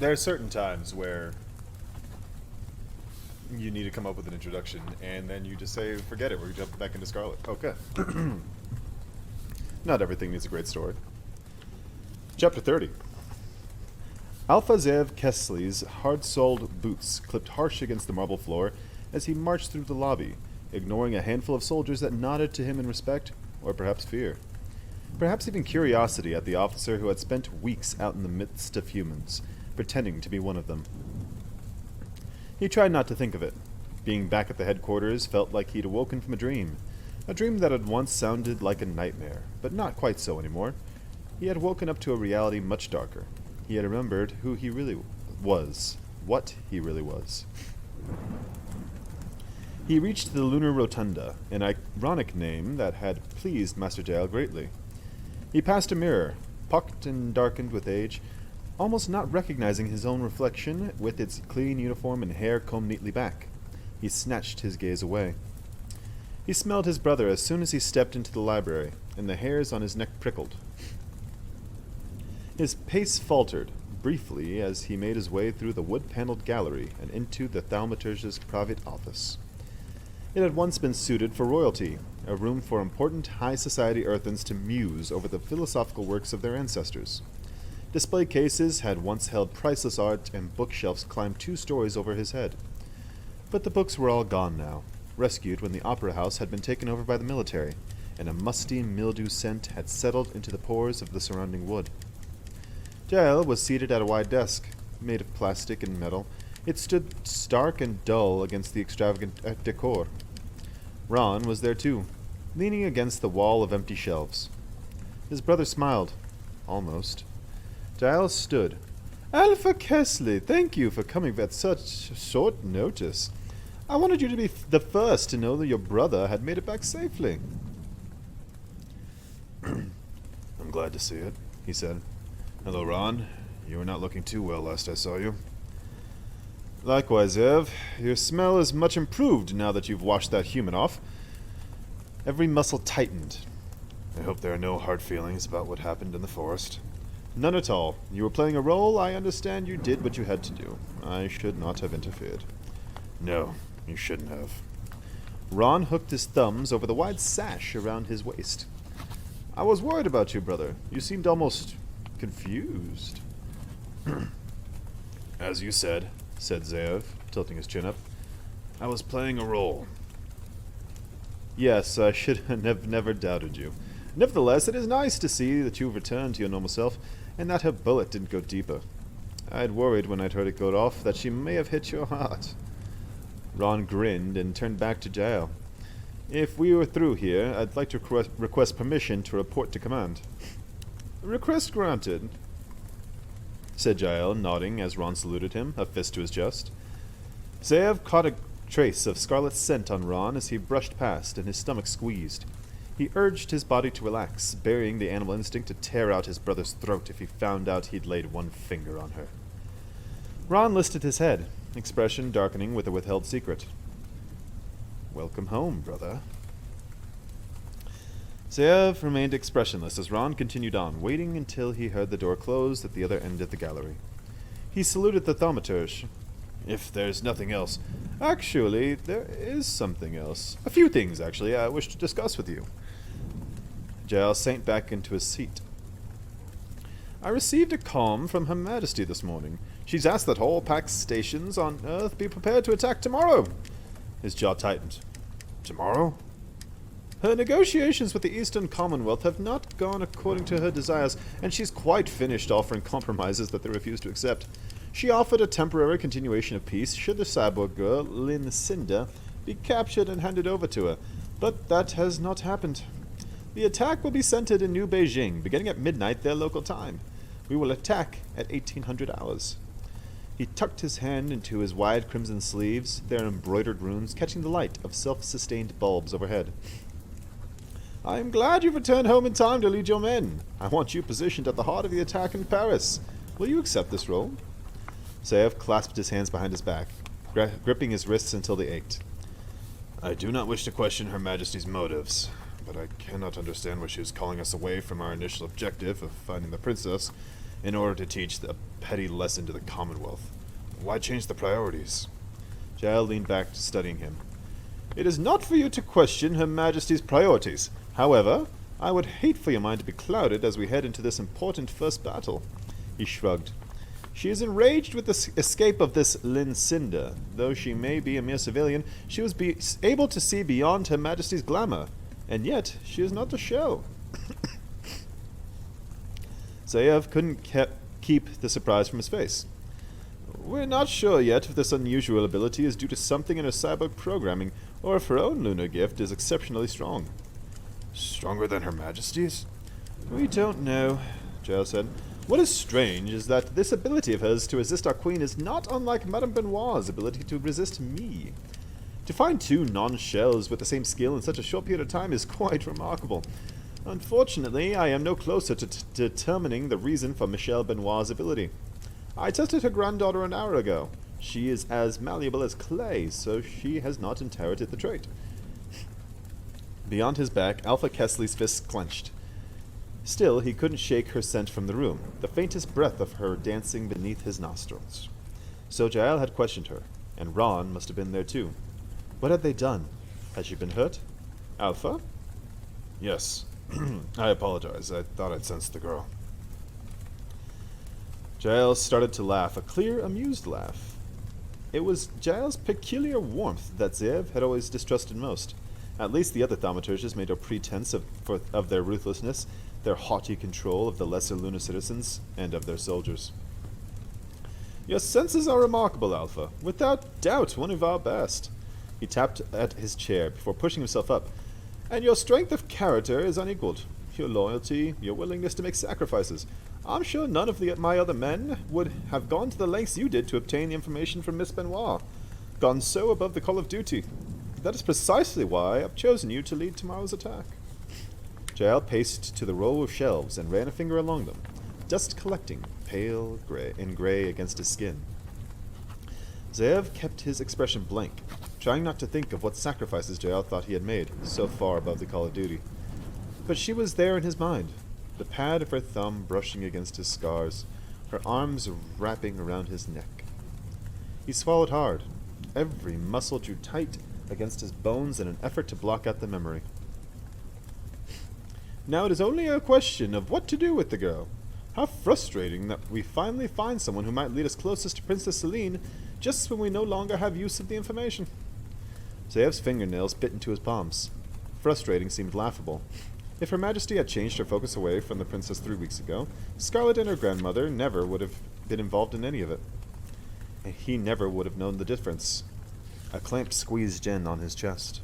there are certain times where you need to come up with an introduction, and then you just say, forget it, we're jumping back into Scarlet. Okay. Not everything needs a great story. Chapter 30. Alphazev Kesley's hard-soled boots clipped harsh against the marble floor as he marched through the lobby, ignoring a handful of soldiers that nodded to him in respect, or perhaps fear. Perhaps even curiosity at the officer who had spent weeks out in the midst of humans, pretending to be one of them. He tried not to think of it. Being back at the headquarters felt like he'd awoken from a dream that had once sounded like a nightmare, but not quite so anymore. He had woken up to a reality much darker. He had remembered who he really was, what he really was. He reached the Lunar Rotunda, an ironic name that had pleased Master Jael greatly. He passed a mirror, pucked and darkened with age, almost not recognizing his own reflection with its clean uniform and hair combed neatly back. He snatched his gaze away. He smelled his brother as soon as he stepped into the library, and the hairs on his neck prickled. His pace faltered, briefly, as he made his way through the wood-paneled gallery and into the thaumaturge's private office. It had once been suited for royalty, a room for important high-society earthens to muse over the philosophical works of their ancestors. Display cases had once held priceless art, and bookshelves climbed 2 stories over his head. But the books were all gone now, rescued when the opera house had been taken over by the military, and a musty mildew scent had settled into the pores of the surrounding wood. Jael was seated at a wide desk, made of plastic and metal. It stood stark and dull against the extravagant decor. Ron was there too, leaning against the wall of empty shelves. His brother smiled. Almost. Jael stood. Alpha Kesley, thank you for coming at such short notice. I wanted you to be the first to know that your brother had made it back safely. I'm glad to see it, he said. Hello, Ron. You were not looking too well last I saw you. Likewise, Ev. Your smell is much improved now that you've washed that human off. Every muscle tightened. I hope there are no hard feelings about what happened in the forest. None at all. You were playing a role. I understand you did what you had to do. I should not have interfered. No, you shouldn't have. Ron hooked his thumbs over the wide sash around his waist. I was worried about you, brother. You seemed almost confused. As you said Zev, tilting his chin up. I was playing a role. Yes, I should have never doubted you. Nevertheless, it is nice to see that you've returned to your normal self, and that her bullet didn't go deeper. I'd worried when I'd heard it go off that she may have hit your heart. Ron grinned and turned back to Jael. If we were through here, I'd like to request permission to report to command. Request granted, said Jael, nodding as Ron saluted him, a fist to his chest. Zev caught a trace of Scarlet's scent on Ron as he brushed past, and his stomach squeezed. He urged his body to relax, burying the animal instinct to tear out his brother's throat if he found out he'd laid one finger on her. Ron lifted his head, expression darkening with a withheld secret. Welcome home, brother. Zev remained expressionless as Ron continued on, waiting until he heard the door close at the other end of the gallery. He saluted the thaumaturge. If there's nothing else. Actually, there is something else. A few things, actually, I wish to discuss with you. Jael sank back into his seat. I received a comm from Her Majesty this morning. She's asked that all Pax stations on Earth be prepared to attack tomorrow. His jaw tightened. Tomorrow? Her negotiations with the Eastern Commonwealth have not gone according to her desires, and she's quite finished offering compromises that they refuse to accept. She offered a temporary continuation of peace should the cyborg girl, Lynn Cinder, be captured and handed over to her, but that has not happened. The attack will be centered in New Beijing, beginning at midnight their local time. We will attack at 1800 hours. He tucked his hand into his wide crimson sleeves, their embroidered runes catching the light of self-sustained bulbs overhead. I am glad you've returned home in time to lead your men. I want you positioned at the heart of the attack in Paris. Will you accept this role? Zev clasped his hands behind his back, gripping his wrists until they ached. I do not wish to question Her Majesty's motives, but I cannot understand why she is calling us away from our initial objective of finding the princess in order to teach a petty lesson to the Commonwealth. Why change the priorities? Jael leaned back, studying him. It is not for you to question Her Majesty's priorities. However, I would hate for your mind to be clouded as we head into this important first battle. He shrugged. She is enraged with the escape of this Lincinda. Though she may be a mere civilian, she was able to see beyond Her Majesty's glamour. And yet, she is not a shell. Zayev couldn't keep the surprise from his face. We're not sure yet if this unusual ability is due to something in her cyborg programming, or if her own lunar gift is exceptionally strong. Stronger than Her Majesty's? We don't know, Jael said. What is strange is that this ability of hers to resist our queen is not unlike Madame Benoit's ability to resist me. To find two non-shells with the same skill in such a short period of time is quite remarkable. Unfortunately, I am no closer to determining the reason for Michelle Benoit's ability. I tested her granddaughter an hour ago. She is as malleable as clay, so she has not inherited the trait. Beyond his back, Alpha Kesley's fists clenched. Still, he couldn't shake her scent from the room, the faintest breath of her dancing beneath his nostrils. So Jael had questioned her, and Ron must have been there too. What had they done? Had she been hurt? Alpha? Yes. I apologize. I thought I'd sensed the girl. Jael started to laugh, a clear, amused laugh. It was Jael's peculiar warmth that Zev had always distrusted most. At least the other thaumaturges made a pretense of their ruthlessness, their haughty control of the lesser lunar citizens, and of their soldiers. Your senses are remarkable, Alpha. Without doubt, one of our best. He tapped at his chair before pushing himself up. And your strength of character is unequaled. Your loyalty, your willingness to make sacrifices. I'm sure none of my other men would have gone to the lengths you did to obtain the information from Miss Benoit. Gone so above the call of duty. That is precisely why I've chosen you to lead tomorrow's attack. Jael paced to the row of shelves and ran a finger along them, dust collecting, pale gray against his skin. Zev kept his expression blank, trying not to think of what sacrifices Jael thought he had made, so far above the call of duty. But she was there in his mind, the pad of her thumb brushing against his scars, her arms wrapping around his neck. He swallowed hard. Every muscle drew tight against his bones in an effort to block out the memory. Now it is only a question of what to do with the girl. How frustrating that we finally find someone who might lead us closest to Princess Celine just when we no longer have use of the information. Zayev's fingernails bit into his palms. Frustrating seemed laughable. If Her Majesty had changed her focus away from the princess 3 weeks ago, Scarlet and her grandmother never would have been involved in any of it. And he never would have known the difference. A clamp squeezed in on his chest.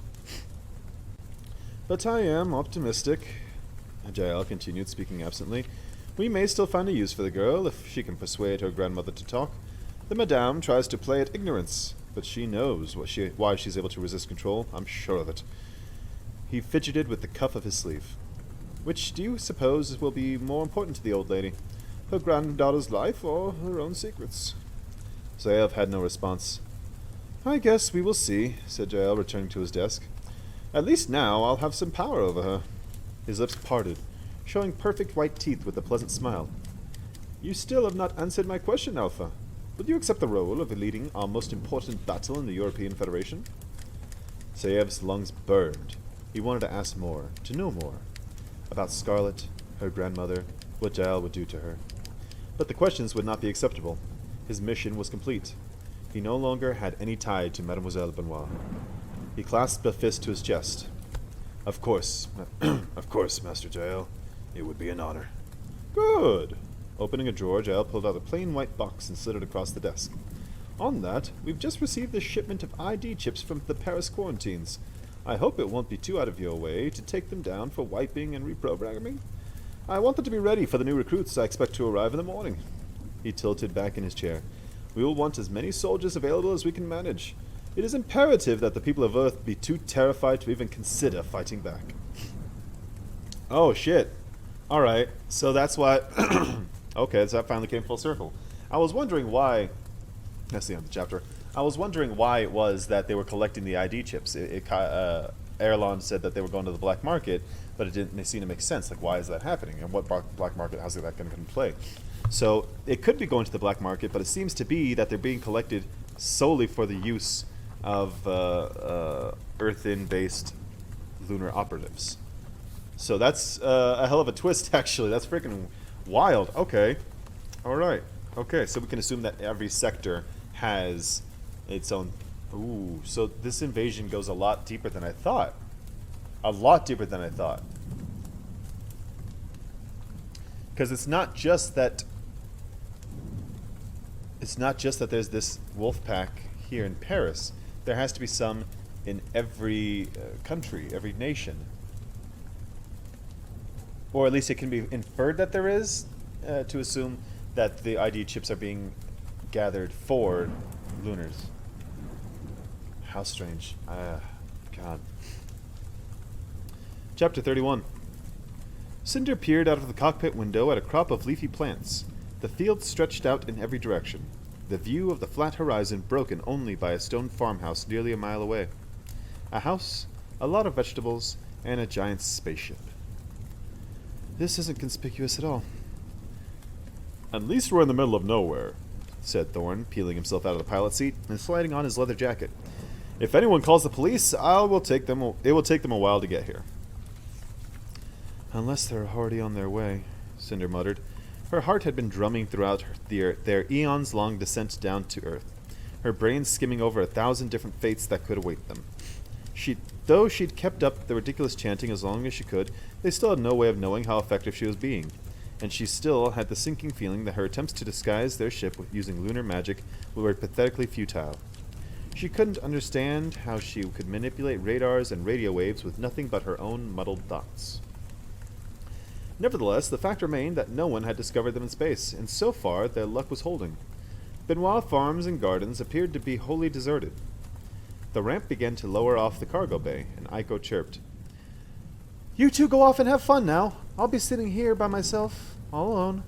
But I am optimistic, Jael continued, speaking absently. We may still find a use for the girl, if she can persuade her grandmother to talk. The Madame tries to play at ignorance, but she knows why she's able to resist control. I'm sure of it. He fidgeted with the cuff of his sleeve. Which do you suppose will be more important to the old lady? Her granddaughter's life or her own secrets? Zayev had no response. I guess we will see, said Jael, returning to his desk. At least now I'll have some power over her. His lips parted, showing perfect white teeth with a pleasant smile. You still have not answered my question, Alpha. Will you accept the role of leading our most important battle in the European Federation? Zayev's lungs burned. He wanted to ask more, to know more. About Scarlet, her grandmother, what Jael would do to her. But the questions would not be acceptable. His mission was complete. He no longer had any tie to Mademoiselle Benoit. He clasped a fist to his chest. Of course, Master Jael. It would be an honor. Good. Opening a drawer, Jael pulled out a plain white box and slid it across the desk. On that, we've just received a shipment of ID chips from the Paris quarantines. I hope it won't be too out of your way to take them down for wiping and reprogramming. I want them to be ready for the new recruits I expect to arrive in the morning. He tilted back in his chair. We will want as many soldiers available as we can manage. It is imperative that the people of Earth be too terrified to even consider fighting back. Oh, shit. Alright, so that's why... Okay, so that finally came full circle. I was wondering why... That's the end of the chapter. I was wondering why it was that they were collecting the ID chips. Erlon said that they were going to the black market, but it didn't seem to make sense. Like, why is that happening? And what black market? How's that going to come into play? So it could be going to the black market, but it seems to be that they're being collected solely for the use of Earthen-based lunar operatives. So that's a hell of a twist, actually. That's freaking wild. Okay. All right. Okay, so we can assume that every sector has its own... Ooh, so this invasion goes a lot deeper than I thought. A lot deeper than I thought. Because it's not just that... It's not just that there's this wolf pack here in Paris. There has to be some in every country, every nation. Or at least it can be inferred that there is, to assume that the ID chips are being gathered for lunars. How strange. God. Chapter 31. Cinder peered out of the cockpit window at a crop of leafy plants. The field stretched out in every direction, the view of the flat horizon broken only by a stone farmhouse nearly a mile away. A house, a lot of vegetables, and a giant spaceship. This isn't conspicuous at all. At least we're in the middle of nowhere, said Thorn, peeling himself out of the pilot seat and sliding on his leather jacket. If anyone calls the police, it will take them a while to get here. Unless they're already on their way, Cinder muttered. Her heart had been drumming throughout their eons-long descent down to Earth, her brain skimming over 1,000 different fates that could await them. Though she'd kept up the ridiculous chanting as long as she could, they still had no way of knowing how effective she was being, and she still had the sinking feeling that her attempts to disguise their ship using lunar magic were pathetically futile. She couldn't understand how she could manipulate radars and radio waves with nothing but her own muddled thoughts. Nevertheless, the fact remained that no one had discovered them in space, and so far their luck was holding. Benoit farms and gardens appeared to be wholly deserted. The ramp began to lower off the cargo bay, and Aiko chirped. You two go off and have fun now. I'll be sitting here by myself, all alone,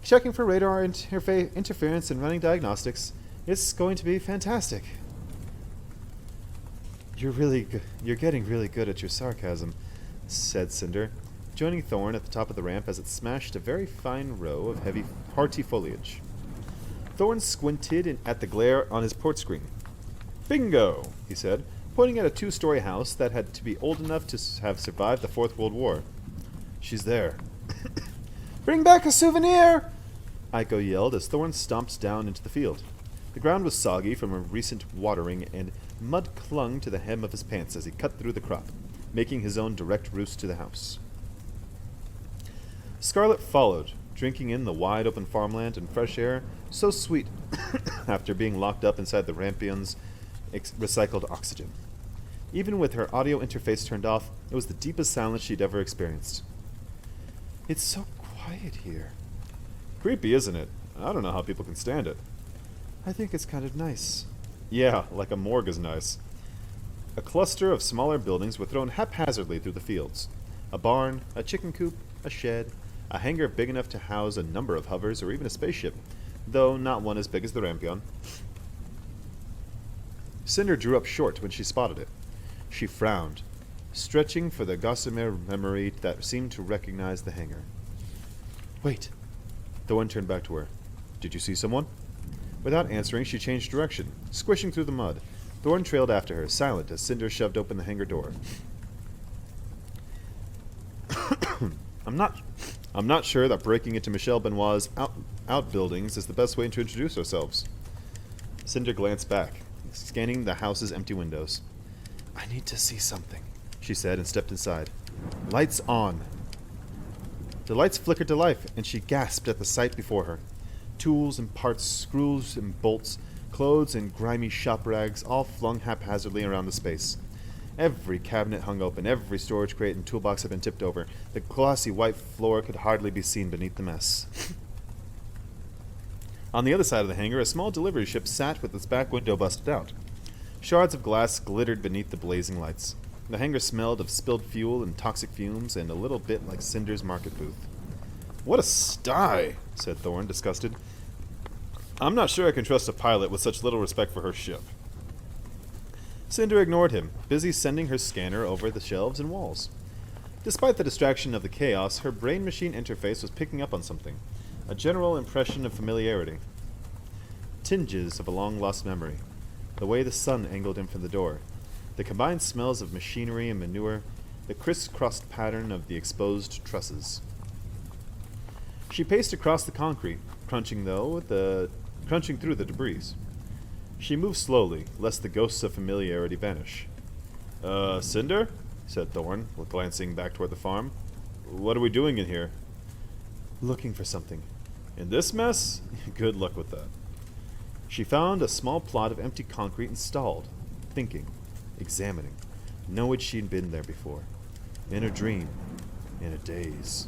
checking for radar interference and running diagnostics. It's going to be fantastic. You're getting really good at your sarcasm, said Cinder, joining Thorn at the top of the ramp as it smashed a very fine row of heavy, hearty foliage. Thorn squinted at the glare on his port screen. Bingo, he said, pointing at a 2-story house that had to be old enough to have survived the Fourth World War. She's there. Bring back a souvenir! Aiko yelled as Thorn stomped down into the field. The ground was soggy from a recent watering, and mud clung to the hem of his pants as he cut through the crop, making his own direct route to the house. Scarlet followed, drinking in the wide-open farmland and fresh air, so sweet after being locked up inside the Rampion's recycled oxygen. Even with her audio interface turned off, it was the deepest silence she'd ever experienced. It's so quiet here. Creepy, isn't it? I don't know how people can stand it. I think it's kind of nice. Yeah, like a morgue is nice. A cluster of smaller buildings were thrown haphazardly through the fields. A barn, a chicken coop, a shed, a hangar big enough to house a number of hovers or even a spaceship, though not one as big as the Rampion. Cinder drew up short when she spotted it. She frowned, stretching for the gossamer memory that seemed to recognize the hangar. Wait. Thorn turned back to her. Did you see someone? Without answering, she changed direction, squishing through the mud. Thorn trailed after her, silent as Cinder shoved open the hangar door. I'm not sure that breaking into Michelle Benoit's outbuildings is the best way to introduce ourselves. Cinder glanced back, scanning the house's empty windows. I need to see something, she said and stepped inside. Lights on. The lights flickered to life, and she gasped at the sight before her. Tools and parts, screws and bolts, clothes and grimy shop rags, all flung haphazardly around the space. Every cabinet hung open, every storage crate and toolbox had been tipped over. The glossy white floor could hardly be seen beneath the mess. On the other side of the hangar, a small delivery ship sat with its back window busted out. Shards of glass glittered beneath the blazing lights. The hangar smelled of spilled fuel and toxic fumes, and a little bit like Cinder's market booth. What a sty, said Thorn, disgusted. I'm not sure I can trust a pilot with such little respect for her ship. Cinder ignored him, busy sending her scanner over the shelves and walls. Despite the distraction of the chaos, her brain-machine interface was picking up on something, a general impression of familiarity. Tinges of a long-lost memory, the way the sun angled in from the door, the combined smells of machinery and manure, the crisscrossed pattern of the exposed trusses. She paced across the concrete, crunching through the debris. She moved slowly, lest the ghosts of familiarity vanish. Cinder? Said Thorn, glancing back toward the farm. What are we doing in here? Looking for something. In this mess? Good luck with that. She found a small plot of empty concrete and stalled, thinking, examining. Knowing she'd been there before. In a dream. In a daze.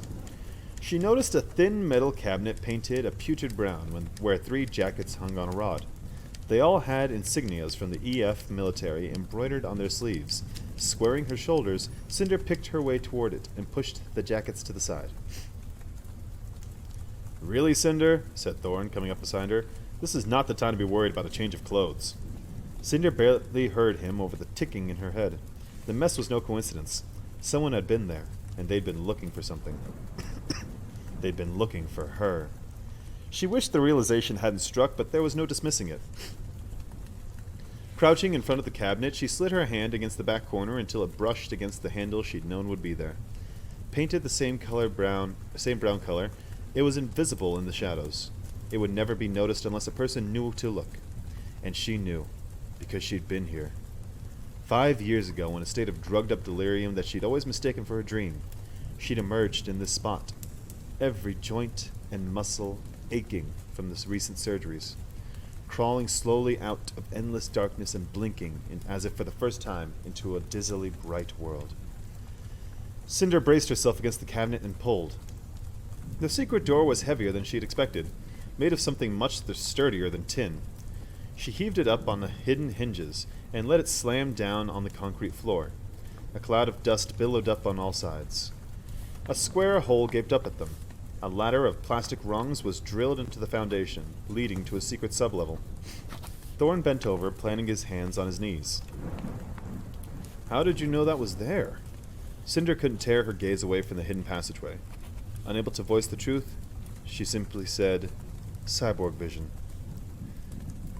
She noticed a thin metal cabinet painted a putrid brown where 3 jackets hung on a rod. They all had insignias from the EF military embroidered on their sleeves. Squaring her shoulders, Cinder picked her way toward it and pushed the jackets to the side. Really, Cinder? Said Thorn, coming up beside her. This is not the time to be worried about a change of clothes. Cinder barely heard him over the ticking in her head. The mess was no coincidence. Someone had been there, and they'd been looking for something. They'd been looking for her. She wished the realization hadn't struck, but there was no dismissing it. Crouching in front of the cabinet, she slid her hand against the back corner until it brushed against the handle she'd known would be there. Painted the same brown color, it was invisible in the shadows. It would never be noticed unless a person knew to look. And she knew, because she'd been here. 5 years ago, in a state of drugged-up delirium that she'd always mistaken for a dream, she'd emerged in this spot, every joint and muscle aching from the recent surgeries, crawling slowly out of endless darkness and blinking, as if for the first time, into a dizzily bright world. Cinder braced herself against the cabinet and pulled. The secret door was heavier than she'd expected, made of something much sturdier than tin. She heaved it up on the hidden hinges and let it slam down on the concrete floor. A cloud of dust billowed up on all sides. A square hole gaped up at them. A ladder of plastic rungs was drilled into the foundation, leading to a secret sublevel. Thorn bent over, planting his hands on his knees. How did you know that was there? Cinder couldn't tear her gaze away from the hidden passageway. Unable to voice the truth, she simply said, cyborg vision.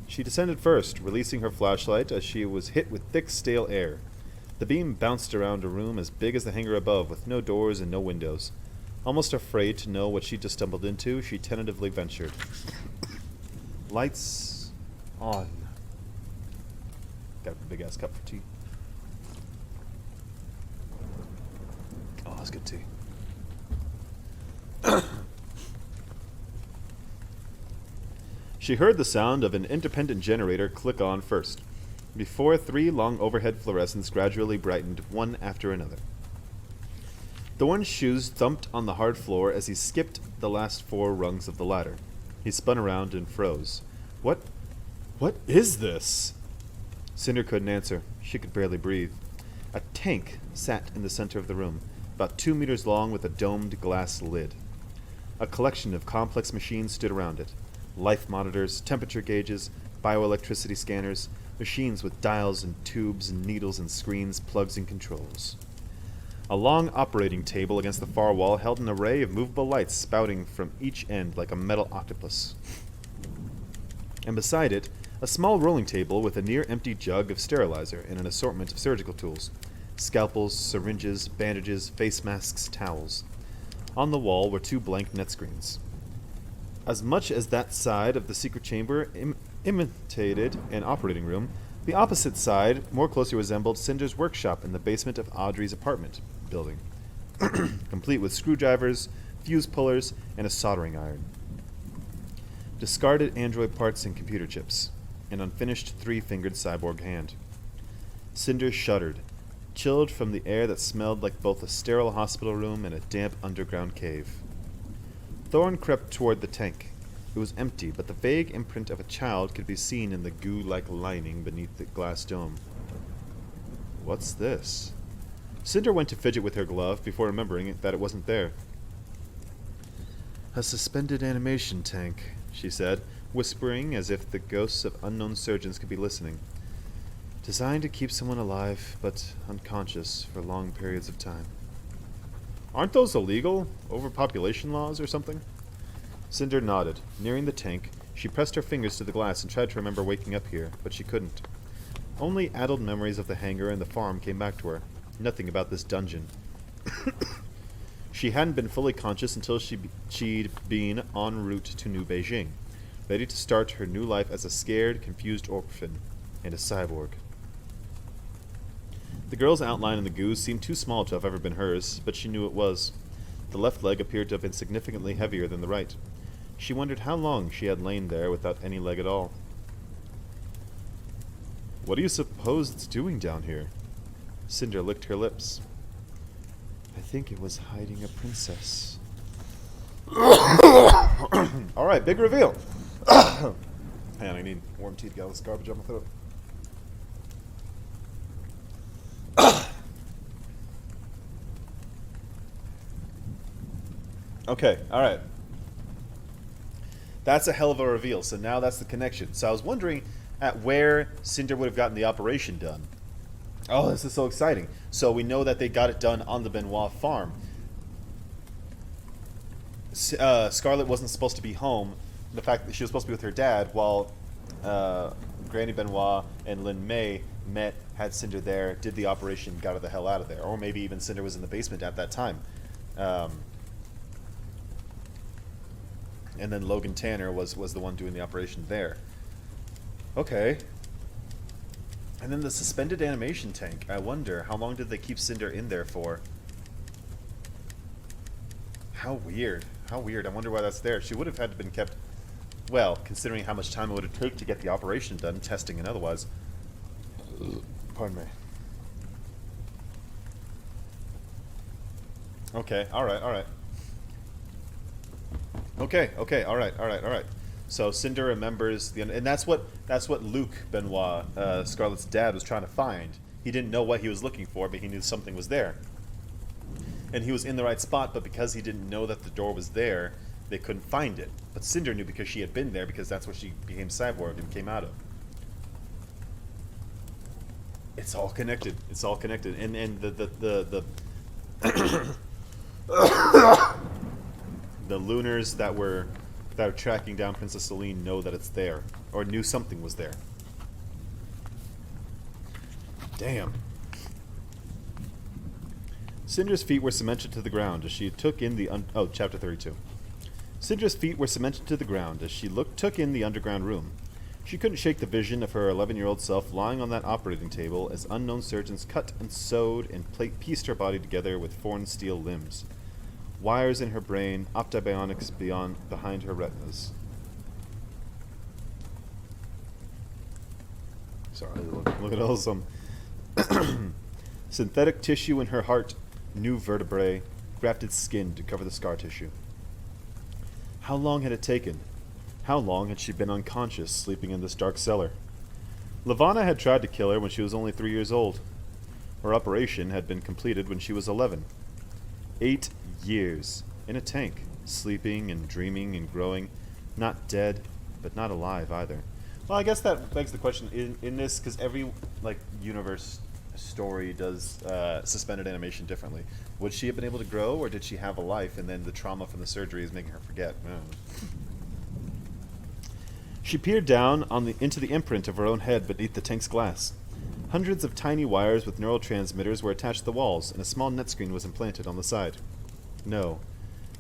She descended first, releasing her flashlight as she was hit with thick, stale air. The beam bounced around a room as big as the hangar above, with no doors and no windows. Almost afraid to know what she'd just stumbled into, she tentatively ventured. Lights on. Got a big-ass cup of tea. Oh, that's good tea. She heard the sound of an independent generator click on first, before 3 long overhead fluorescents gradually brightened one after another. Thorn's shoes thumped on the hard floor as he skipped the last 4 rungs of the ladder. He spun around and froze. What is this? Cinder couldn't answer. She could barely breathe. A tank sat in the center of the room, about 2 meters long with a domed glass lid. A collection of complex machines stood around it. Life monitors, temperature gauges, bioelectricity scanners, machines with dials and tubes and needles and screens, plugs and controls. A long operating table against the far wall held an array of movable lights spouting from each end like a metal octopus. And beside it, a small rolling table with a near-empty jug of sterilizer and an assortment of surgical tools. Scalpels, syringes, bandages, face masks, towels. On the wall were 2 blank net screens. As much as that side of the secret chamber imitated an operating room, the opposite side more closely resembled Cinder's workshop in the basement of Audrey's apartment building, complete with screwdrivers, fuse pullers, and a soldering iron. Discarded android parts and computer chips, an unfinished 3-fingered cyborg hand. Cinder shuddered, chilled from the air that smelled like both a sterile hospital room and a damp underground cave. Thorn crept toward the tank. It was empty, but the vague imprint of a child could be seen in the goo-like lining beneath the glass dome. What's this? Cinder went to fidget with her glove before remembering that it wasn't there. A suspended animation tank, she said, whispering as if the ghosts of unknown surgeons could be listening. Designed to keep someone alive, but unconscious for long periods of time. Aren't those illegal? Overpopulation laws or something? Cinder nodded. Nearing the tank, she pressed her fingers to the glass and tried to remember waking up here, but she couldn't. Only addled memories of the hangar and the farm came back to her. Nothing about this dungeon. She hadn't been fully conscious until she'd been en route to New Beijing, ready to start her new life as a scared, confused orphan and a cyborg. The girl's outline in the goo seemed too small to have ever been hers, but she knew it was. The left leg appeared to have been significantly heavier than the right. She wondered how long she had lain there without any leg at all. What do you suppose it's doing down here? Cinder licked her lips. I think it was hiding a princess. Alright, big reveal. Man, I need warm tea to get all this garbage out my throat. Okay, alright. That's a hell of a reveal, so now that's the connection. So I was wondering at where Cinder would have gotten the operation done. Oh, this is so exciting. So we know that they got it done on the Benoit farm. Scarlet wasn't supposed to be home. The fact that she was supposed to be with her dad while Granny Benoit and Lin May met, had Cinder there, did the operation, got her the hell out of there. Or maybe even Cinder was in the basement at that time. And then Logan Tanner was the one doing the operation there. Okay. And then the suspended animation tank. I wonder, how long did they keep Cinder in there for? How weird. How weird. I wonder why that's there. She would have had to been kept, well, considering how much time it would have taken to get the operation done, testing and otherwise. Pardon me. Okay, alright, alright. Okay, alright. So Cinder remembers and that's what Luke Benoit, Scarlet's dad, was trying to find. He didn't know what he was looking for, but he knew something was there. And he was in the right spot, but because he didn't know that the door was there, they couldn't find it. But Cinder knew because she had been there, because that's what she became cyborg and came out of. It's all connected. It's all connected. And the the Lunars that were tracking down Princess Celine know that it's there, or knew something was there. Damn. Cinder's feet were cemented to the ground as she took in the Chapter 32. Cinder's feet were cemented to the ground as she took in the underground room. She couldn't shake the vision of her 11-year-old self lying on that operating table as unknown surgeons cut and sewed and pieced her body together with foreign steel limbs. Wires in her brain, optibionics behind her retinas. Sorry, look at all some synthetic tissue in her heart, new vertebrae, grafted skin to cover the scar tissue. How long had it taken? How long had she been unconscious, sleeping in this dark cellar? Levana had tried to kill her when she was only 3 years old. Her operation had been completed when she was 11. 8 years in a tank, sleeping and dreaming and growing, not dead, but not alive either. Well, I guess that begs the question in this, because every universe story does suspended animation differently. Would she have been able to grow, or did she have a life, and then the trauma from the surgery is making her forget? She peered down into the imprint of her own head beneath the tank's glass. Hundreds of tiny wires with neural transmitters were attached to the walls, and a small net screen was implanted on the side. No,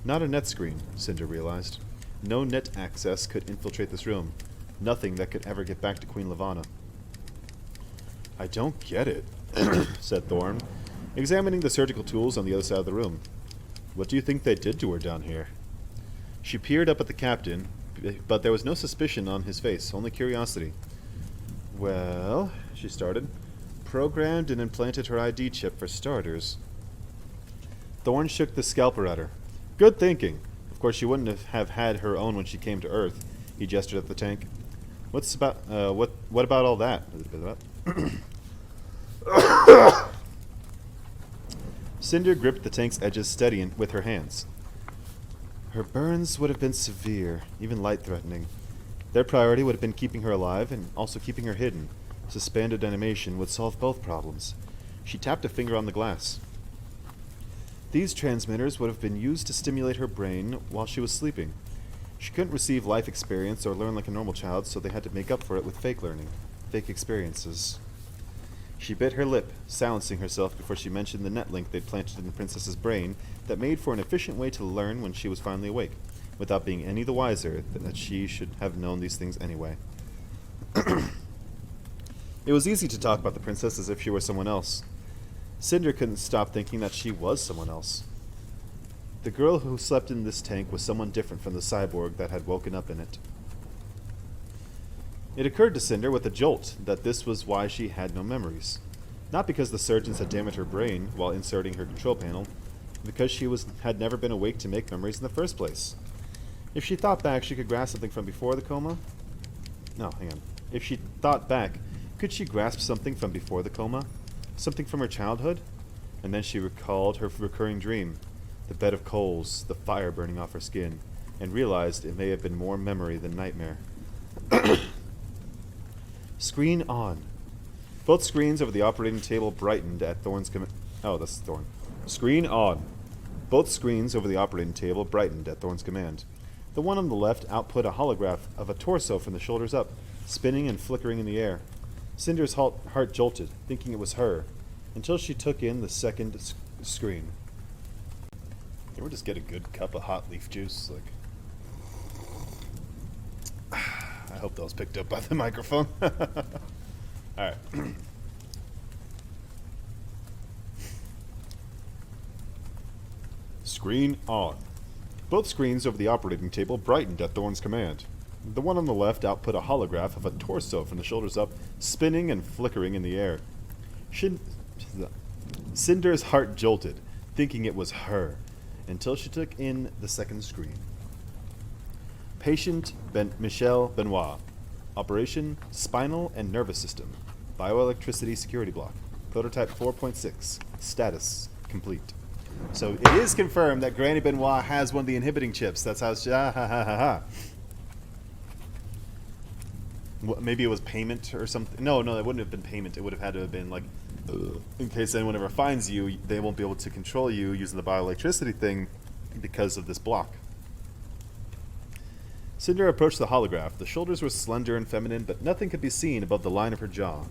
not a net screen, Cinder realized. No net access could infiltrate this room. Nothing that could ever get back to Queen Levana. I don't get it, said Thorn, examining the surgical tools on the other side of the room. What do you think they did to her down here? She peered up at the captain, but there was no suspicion on his face, only curiosity. Well, she started. Programmed and implanted her ID chip for starters. Thorn shook the scalpel at her. Good thinking. Of course, she wouldn't have had her own when she came to Earth. He gestured at the tank. What about all that? Cinder gripped the tank's edges steady with her hands. Her burns would have been severe, even light-threatening. Their priority would have been keeping her alive and also keeping her hidden. Suspended animation would solve both problems. She tapped a finger on the glass. These transmitters would have been used to stimulate her brain while she was sleeping. She couldn't receive life experience or learn like a normal child, so they had to make up for it with fake learning, fake experiences. She bit her lip, silencing herself before she mentioned the net link they'd planted in the princess's brain that made for an efficient way to learn when she was finally awake, without being any the wiser that she should have known these things anyway. It was easy to talk about the princess as if she were someone else. Cinder couldn't stop thinking that she was someone else. The girl who slept in this tank was someone different from the cyborg that had woken up in it. It occurred to Cinder with a jolt that this was why she had no memories. Not because the surgeons had damaged her brain while inserting her control panel, because she had never been awake to make memories in the first place. If she thought back, she could grasp something from before the coma? No, hang on. If she thought back, could she grasp something from before the coma? Something from her childhood? And then she recalled her recurring dream, the bed of coals, the fire burning off her skin, and realized it may have been more memory than nightmare. Screen on. Both screens over the operating table brightened at Thorn's command. Oh, that's Thorn. Screen on. Both screens over the operating table brightened at Thorn's command. The one on the left output a holograph of a torso from the shoulders up, spinning and flickering in the air. Cinder's heart jolted, thinking it was her, until she took in the second screen. Can we just get a good cup of hot leaf juice? I hope that was picked up by the microphone. Alright. Screen on. Both screens over the operating table brightened at Thorn's command. The one on the left output a holograph of a torso from the shoulders up, spinning and flickering in the air. Cinder's heart jolted, thinking it was her, until she took in the second screen. Patient Michel Benoit. Operation Spinal and Nervous System. Bioelectricity Security Block. Prototype 4.6. Status complete. So it is confirmed that Granny Benoit has one of the inhibiting chips. That's how she... Maybe it was payment or something. No, that wouldn't have been payment. It would have had to have been like, in case anyone ever finds you, they won't be able to control you using the bioelectricity thing because of this block. Cinder approached the holograph. The shoulders were slender and feminine, but nothing could be seen above the line of her jaw.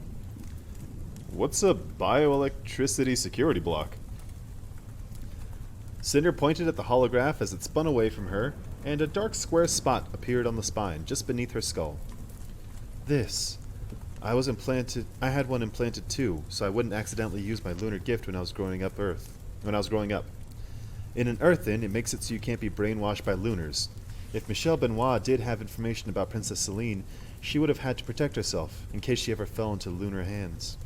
What's a bioelectricity security block? Cinder pointed at the holograph as it spun away from her, and a dark square spot appeared on the spine, just beneath her skull. This. I had one implanted too, so I wouldn't accidentally use my lunar gift when I was growing up. In an Earthen, it makes it so you can't be brainwashed by lunars. If Michelle Benoit did have information about Princess Celine, she would have had to protect herself, in case she ever fell into lunar hands.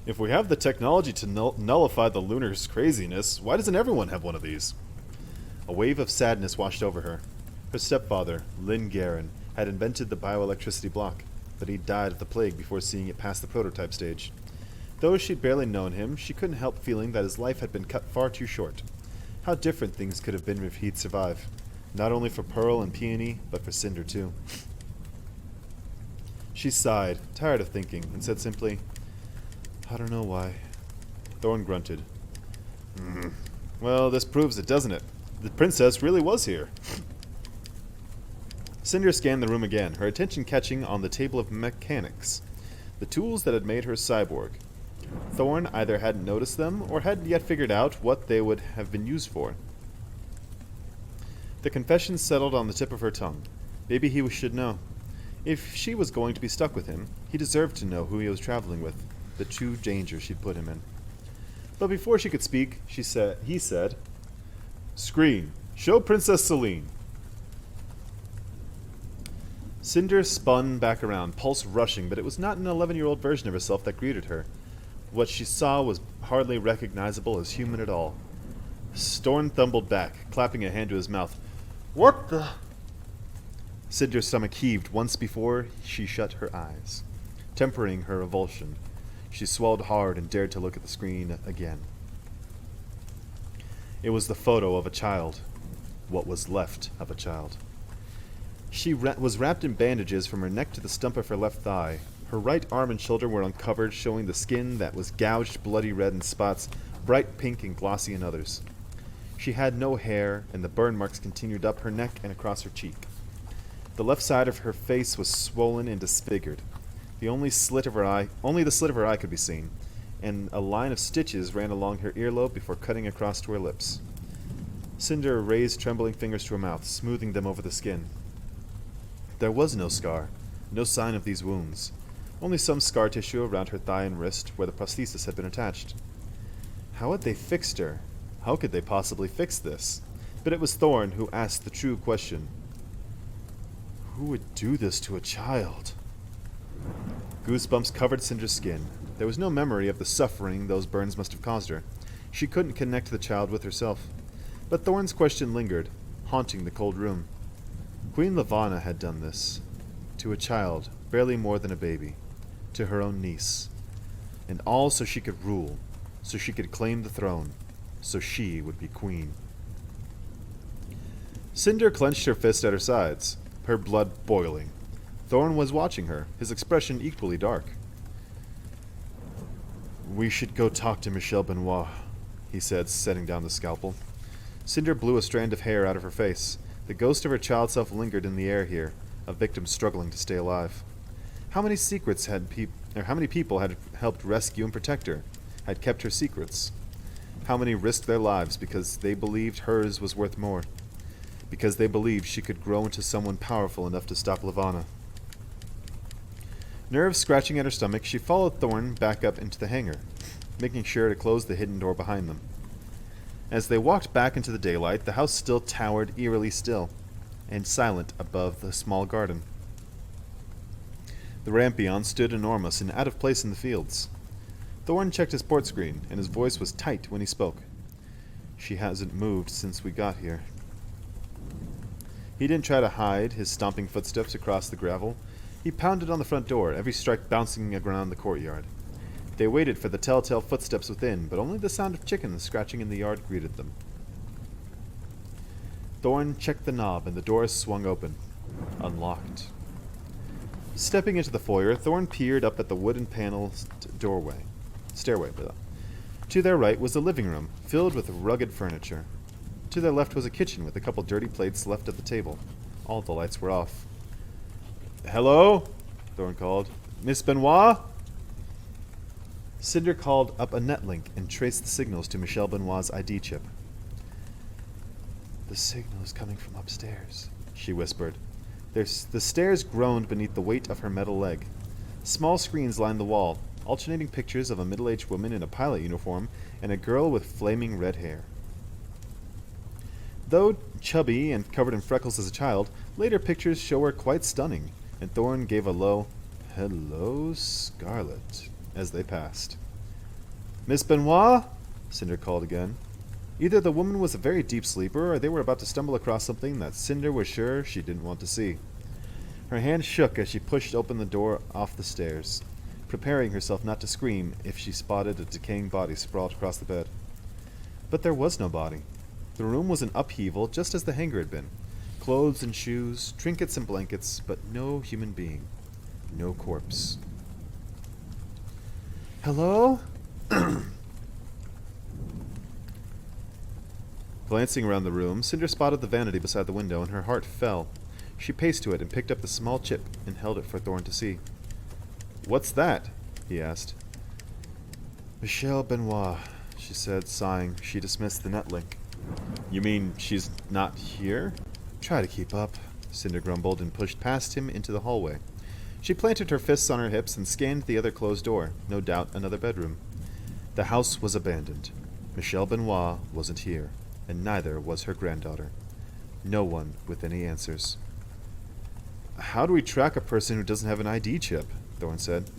If we have the technology to nullify the lunar's craziness, why doesn't everyone have one of these? A wave of sadness washed over her. Her stepfather, Lynn Guerin, had invented the bioelectricity block, but he died of the plague before seeing it past the prototype stage. Though she'd barely known him, she couldn't help feeling that his life had been cut far too short. How different things could have been if he'd survived. Not only for Pearl and Peony, but for Cinder too. She sighed, tired of thinking, and said simply, I don't know why. Thorn grunted. Well, this proves it, doesn't it? The princess really was here. Cinder scanned the room again, her attention catching on the table of mechanics, the tools that had made her cyborg. Thorn either hadn't noticed them or hadn't yet figured out what they would have been used for. The confession settled on the tip of her tongue. Maybe he should know. If she was going to be stuck with him, he deserved to know who he was traveling with, the true danger she'd put him in. But before she could speak, he said, Screen, show Princess Celine. Cinder spun back around, pulse rushing, but it was not an 11-year-old version of herself that greeted her. What she saw was hardly recognizable as human at all. Thorn thumbled back, clapping a hand to his mouth. What the... Cinder's stomach heaved once before she shut her eyes, tempering her revulsion. She swallowed hard and dared to look at the screen again. It was the photo of a child. What was left of a child. She was wrapped in bandages from her neck to the stump of her left thigh. Her right arm and shoulder were uncovered, showing the skin that was gouged bloody red in spots, bright pink and glossy in others. She had no hair, and the burn marks continued up her neck and across her cheek. The left side of her face was swollen and disfigured. Only the slit of her eye could be seen, and a line of stitches ran along her earlobe before cutting across to her lips. Cinder raised trembling fingers to her mouth, smoothing them over the skin. There was no scar, no sign of these wounds, only some scar tissue around her thigh and wrist where the prosthesis had been attached. How had they fixed her? How could they possibly fix this? But it was Thorn who asked the true question. Who would do this to a child? Goosebumps covered Cinder's skin. There was no memory of the suffering those burns must have caused her. She couldn't connect the child with herself. But Thorn's question lingered, haunting the cold room. Queen Lavanna had done this. To a child, barely more than a baby. To her own niece. And all so she could rule, so she could claim the throne, so she would be queen. Cinder clenched her fist at her sides, her blood boiling. Thorn was watching her, his expression equally dark. We should go talk to Michelle Benoit, he said, setting down the scalpel. Cinder blew a strand of hair out of her face. The ghost of her child self lingered in the air here, a victim struggling to stay alive. How many people had helped rescue and protect her, had kept her secrets? How many risked their lives because they believed hers was worth more? Because they believed she could grow into someone powerful enough to stop Lavanna. Nerves scratching at her stomach, she followed Thorn back up into the hangar, making sure to close the hidden door behind them. As they walked back into the daylight, the house still towered eerily still and silent above the small garden. The Rampion stood enormous and out of place in the fields. Thorn checked his port screen, and his voice was tight when he spoke. She hasn't moved since we got here. He didn't try to hide his stomping footsteps across the gravel. He pounded on the front door, every strike bouncing around the courtyard. They waited for the telltale footsteps within, but only the sound of chickens scratching in the yard greeted them. Thorn checked the knob, and the door swung open. Unlocked. Stepping into the foyer, Thorn peered up at the wooden paneled stairway. To their right was the living room, filled with rugged furniture. To their left was a kitchen with a couple dirty plates left at the table. All the lights were off. Hello? Thorn called. Miss Benoit? Cinder called up a netlink and traced the signals to Michelle Benoit's ID chip. The signal is coming from upstairs, she whispered. The stairs groaned beneath the weight of her metal leg. Small screens lined the wall, alternating pictures of a middle-aged woman in a pilot uniform and a girl with flaming red hair. Though chubby and covered in freckles as a child, later pictures show her quite stunning, and Thorn gave a low, "Hello, Scarlet," as they passed. Miss Benoit? Cinder called again. Either the woman was a very deep sleeper, or they were about to stumble across something that Cinder was sure she didn't want to see. Her hand shook as she pushed open the door off the stairs, preparing herself not to scream if she spotted a decaying body sprawled across the bed. But there was no body. The room was an upheaval just as the hangar had been. Clothes and shoes, trinkets and blankets, but no human being. No corpse. Hello? Glancing around the room, Cinder spotted the vanity beside the window, and her heart fell. She paced to it and picked up the small chip and held it for Thorn to see. "What's that?" he asked. "Michelle Benoit," she said, sighing. She dismissed the netlink. "You mean she's not here?" "Try to keep up," Cinder grumbled and pushed past him into the hallway. She planted her fists on her hips and scanned the other closed door, no doubt another bedroom. The house was abandoned. Michelle Benoit wasn't here, and neither was her granddaughter. No one with any answers. "How do we track a person who doesn't have an ID chip?" Thorn said.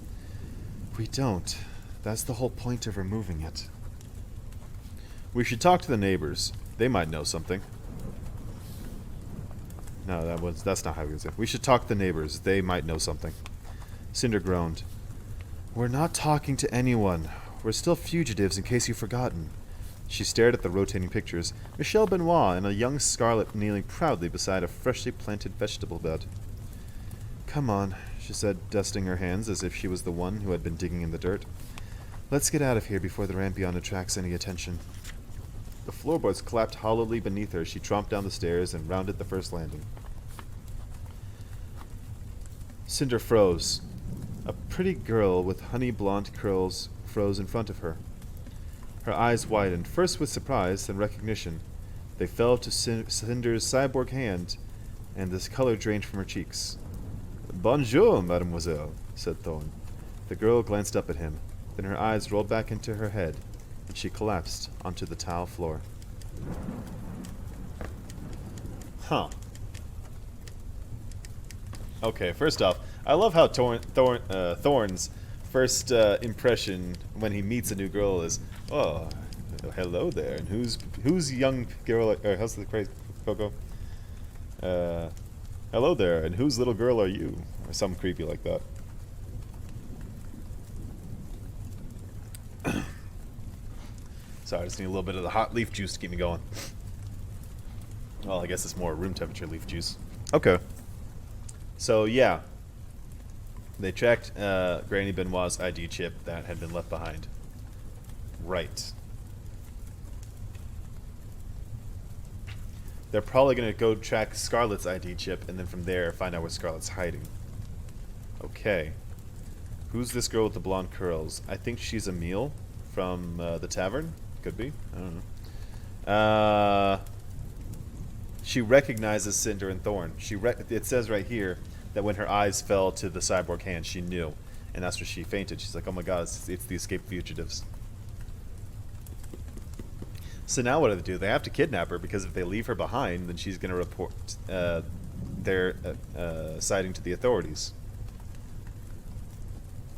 "We don't. That's the whole point of removing it." "We should talk to the neighbors. They might know something." No, that's not how he was it. "We should talk to the neighbors. They might know something." Cinder groaned. "We're not talking to anyone. We're still fugitives in case you've forgotten." She stared at the rotating pictures. Michelle Benoit and a young Scarlet kneeling proudly beside a freshly planted vegetable bed. "Come on," she said, dusting her hands as if she was the one who had been digging in the dirt. Let's get out of here before the Rampion attracts any attention. The floorboards clapped hollowly beneath her as she tromped down the stairs and rounded the first landing. Cinder froze. A pretty girl with honey blonde curls froze in front of her. Her eyes widened, first with surprise, then recognition. They fell to Cinder's cyborg hand, and the color drained from her cheeks. Bonjour, mademoiselle, said Thorn. The girl glanced up at him. Then her eyes rolled back into her head, and she collapsed onto the tile floor. Huh. Okay, first off, I love how Thorn's first impression when he meets a new girl is, "Oh, hello there, and who's young girl? Or how's the crazy Coco? Hello there, and whose little girl are you?" Or something creepy like that. Sorry, I just need a little bit of the hot leaf juice to keep me going. Well, I guess it's more room temperature leaf juice. Okay. So, yeah. They tracked Granny Benoit's ID chip that had been left behind. Right. They're probably going to go track Scarlet's ID chip, and then from there find out where Scarlet's hiding. Okay. Who's this girl with the blonde curls? I think she's Emile from the tavern. Could be. I don't know. She recognizes Cinder and Thorn. It says right here that when her eyes fell to the cyborg hand, she knew. And that's where she fainted. She's like, oh my god, it's the escaped fugitives. So now what do they do? They have to kidnap her, because if they leave her behind, then she's going to report their sighting to the authorities.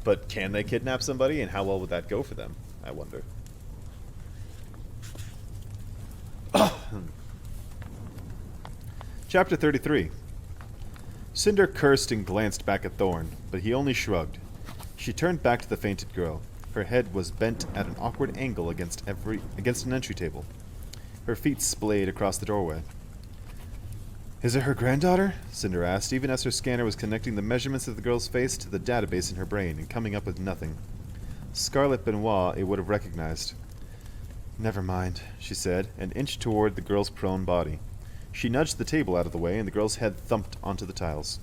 But can they kidnap somebody, and how well would that go for them? I wonder. Chapter 33. Cinder cursed and glanced back at Thorn, but he only shrugged. She turned back to the fainted girl. Her head was bent at an awkward angle against an entry table. Her feet splayed across the doorway. Is it her granddaughter? Cinder asked, even as her scanner was connecting the measurements of the girl's face to the database in her brain and coming up with nothing. Scarlet Benoit it would have recognized. Never mind, she said, and inched toward the girl's prone body. She nudged the table out of the way, and the girl's head thumped onto the tiles.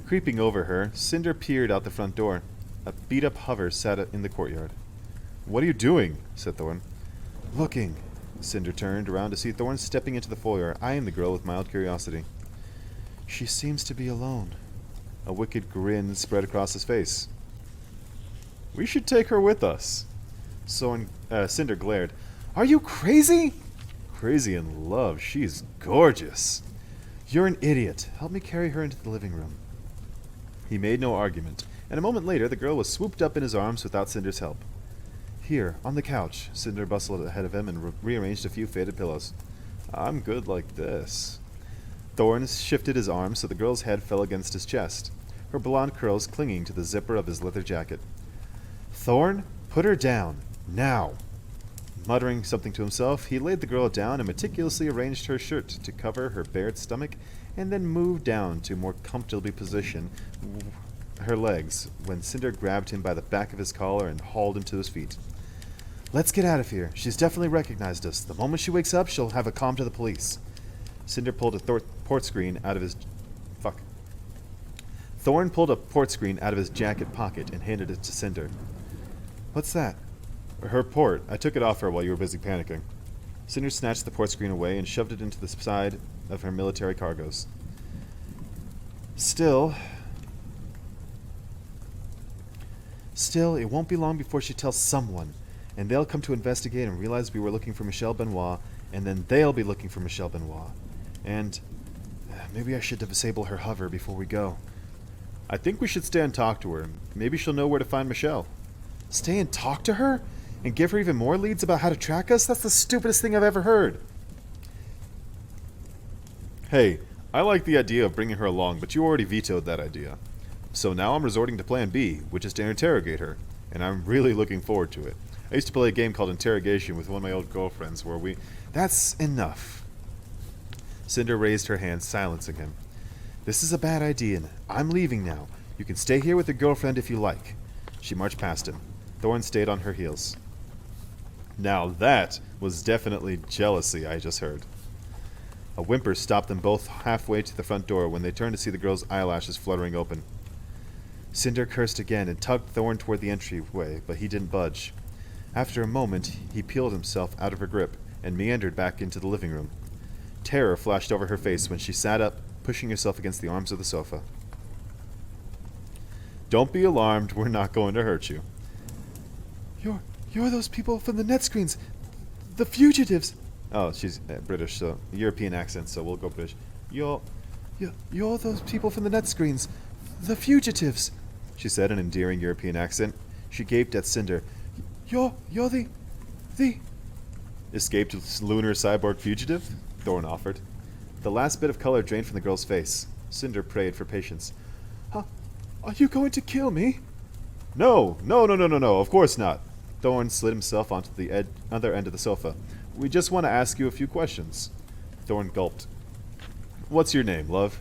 Creeping over her, Cinder peered out the front door. A beat-up hover sat in the courtyard. What are you doing? Said Thorn. Looking. Cinder turned around to see Thorn stepping into the foyer, eyeing the girl with mild curiosity. She seems to be alone. A wicked grin spread across his face. We should take her with us. Cinder glared. Are you crazy? Crazy in love. She's gorgeous. You're an idiot. Help me carry her into the living room. He made no argument, and a moment later the girl was swooped up in his arms without Cinder's help. Here, on the couch. Cinder bustled ahead of him and rearranged a few faded pillows. I'm good like this. Thorn shifted his arm so the girl's head fell against his chest, her blonde curls clinging to the zipper of his leather jacket. Thorn, put her down. Now. Muttering something to himself, he laid the girl down and meticulously arranged her shirt to cover her bared stomach, and then moved down to more comfortably position her legs when Cinder grabbed him by the back of his collar and hauled him to his feet. Let's get out of here. She's definitely recognized us. The moment she wakes up, she'll have a comm to the police. Cinder pulled a port screen out of his... Fuck. Thorn pulled a port screen out of his jacket pocket and handed it to Cinder. What's that? Her port. I took it off her while you were busy panicking. Cinder snatched the port screen away and shoved it into the side of her military cargoes. Still, it won't be long before she tells someone, and they'll come to investigate and realize we were looking for Michelle Benoit, and then they'll be looking for Michelle Benoit. And maybe I should disable her hover before we go. I think we should stay and talk to her. Maybe she'll know where to find Michelle. Stay and talk to her? And give her even more leads about how to track us? That's the stupidest thing I've ever heard. Hey, I like the idea of bringing her along, but you already vetoed that idea. So now I'm resorting to plan B, which is to interrogate her, and I'm really looking forward to it. I used to play a game called Interrogation with one of my old girlfriends where That's enough. Cinder raised her hand, silencing him. This is a bad idea. I'm leaving now. You can stay here with your girlfriend if you like. She marched past him. Thorn stayed on her heels. Now that was definitely jealousy I just heard. A whimper stopped them both halfway to the front door when they turned to see the girl's eyelashes fluttering open. Cinder cursed again and tugged Thorn toward the entryway, but he didn't budge. After a moment, he peeled himself out of her grip and meandered back into the living room. Terror flashed over her face when she sat up, pushing herself against the arms of the sofa. Don't be alarmed, we're not going to hurt you. You're those people from the net screens. The fugitives. Oh, she's British, so European accent, so we'll go British. You're those people from the net screens. The fugitives, she said in an endearing European accent. She gaped at Cinder. You're the escaped lunar cyborg fugitive? Thorn offered. The last bit of color drained from the girl's face. Cinder prayed for patience. Are you going to kill me? No, of course not. Thorn slid himself onto the other end of the sofa. We just want to ask you a few questions. Thorn gulped. What's your name, love?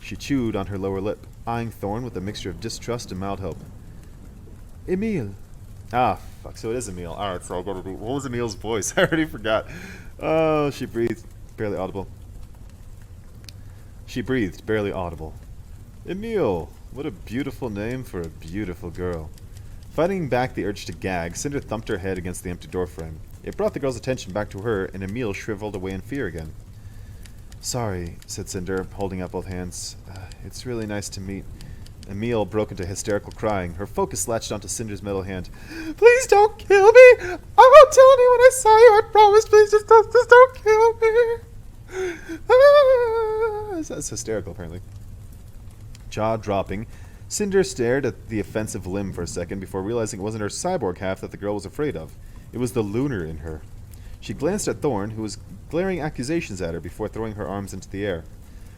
She chewed on her lower lip, eyeing Thorn with a mixture of distrust and mild hope. Emile. Ah, fuck, so it is Emile. Alright, so I'll go to the... What was Emile's voice? I already forgot. Oh, she breathed, barely audible. Emile, what a beautiful name for a beautiful girl. Fighting back the urge to gag, Cinder thumped her head against the empty doorframe. It brought the girl's attention back to her, and Emile shriveled away in fear again. Sorry, said Cinder, holding up both hands. It's really nice to meet... Emile broke into hysterical crying. Her focus latched onto Cinder's metal hand. Please don't kill me! I won't tell anyone I saw you, I promise. Please just don't kill me! That's hysterical, apparently. Jaw dropping, Cinder stared at the offensive limb for a second before realizing it wasn't her cyborg half that the girl was afraid of. It was the lunar in her. She glanced at Thorn, who was glaring accusations at her before throwing her arms into the air.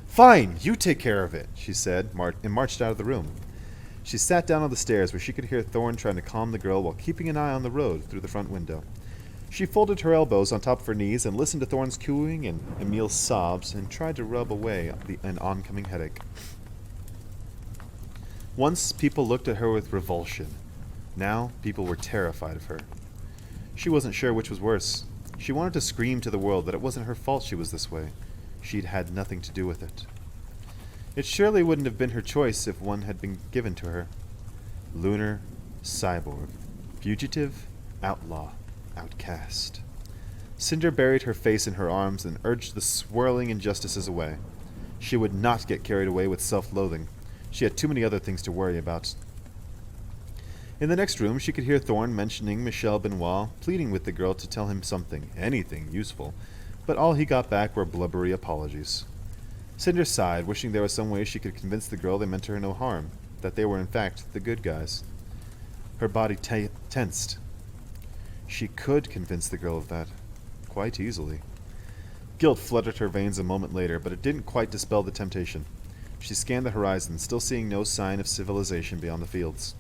Fine, you take care of it, she said, and marched out of the room. She sat down on the stairs where she could hear Thorn trying to calm the girl while keeping an eye on the road through the front window. She folded her elbows on top of her knees and listened to Thorn's cooing and Emile's sobs and tried to rub away an oncoming headache. Once, people looked at her with revulsion. Now, people were terrified of her. She wasn't sure which was worse. She wanted to scream to the world that it wasn't her fault she was this way. She'd had nothing to do with it. It surely wouldn't have been her choice if one had been given to her. Lunar, cyborg, fugitive, outlaw, outcast. Cinder buried her face in her arms and urged the swirling injustices away. She would not get carried away with self-loathing. She had too many other things to worry about. In the next room, she could hear Thorn mentioning Michel Benoit, pleading with the girl to tell him something, anything useful, but all he got back were blubbery apologies. Cinder sighed, wishing there was some way she could convince the girl they meant her no harm, that they were in fact the good guys. Her body tensed. She could convince the girl of that, quite easily. Guilt flooded her veins a moment later, but it didn't quite dispel the temptation. She scanned the horizon, still seeing no sign of civilization beyond the fields.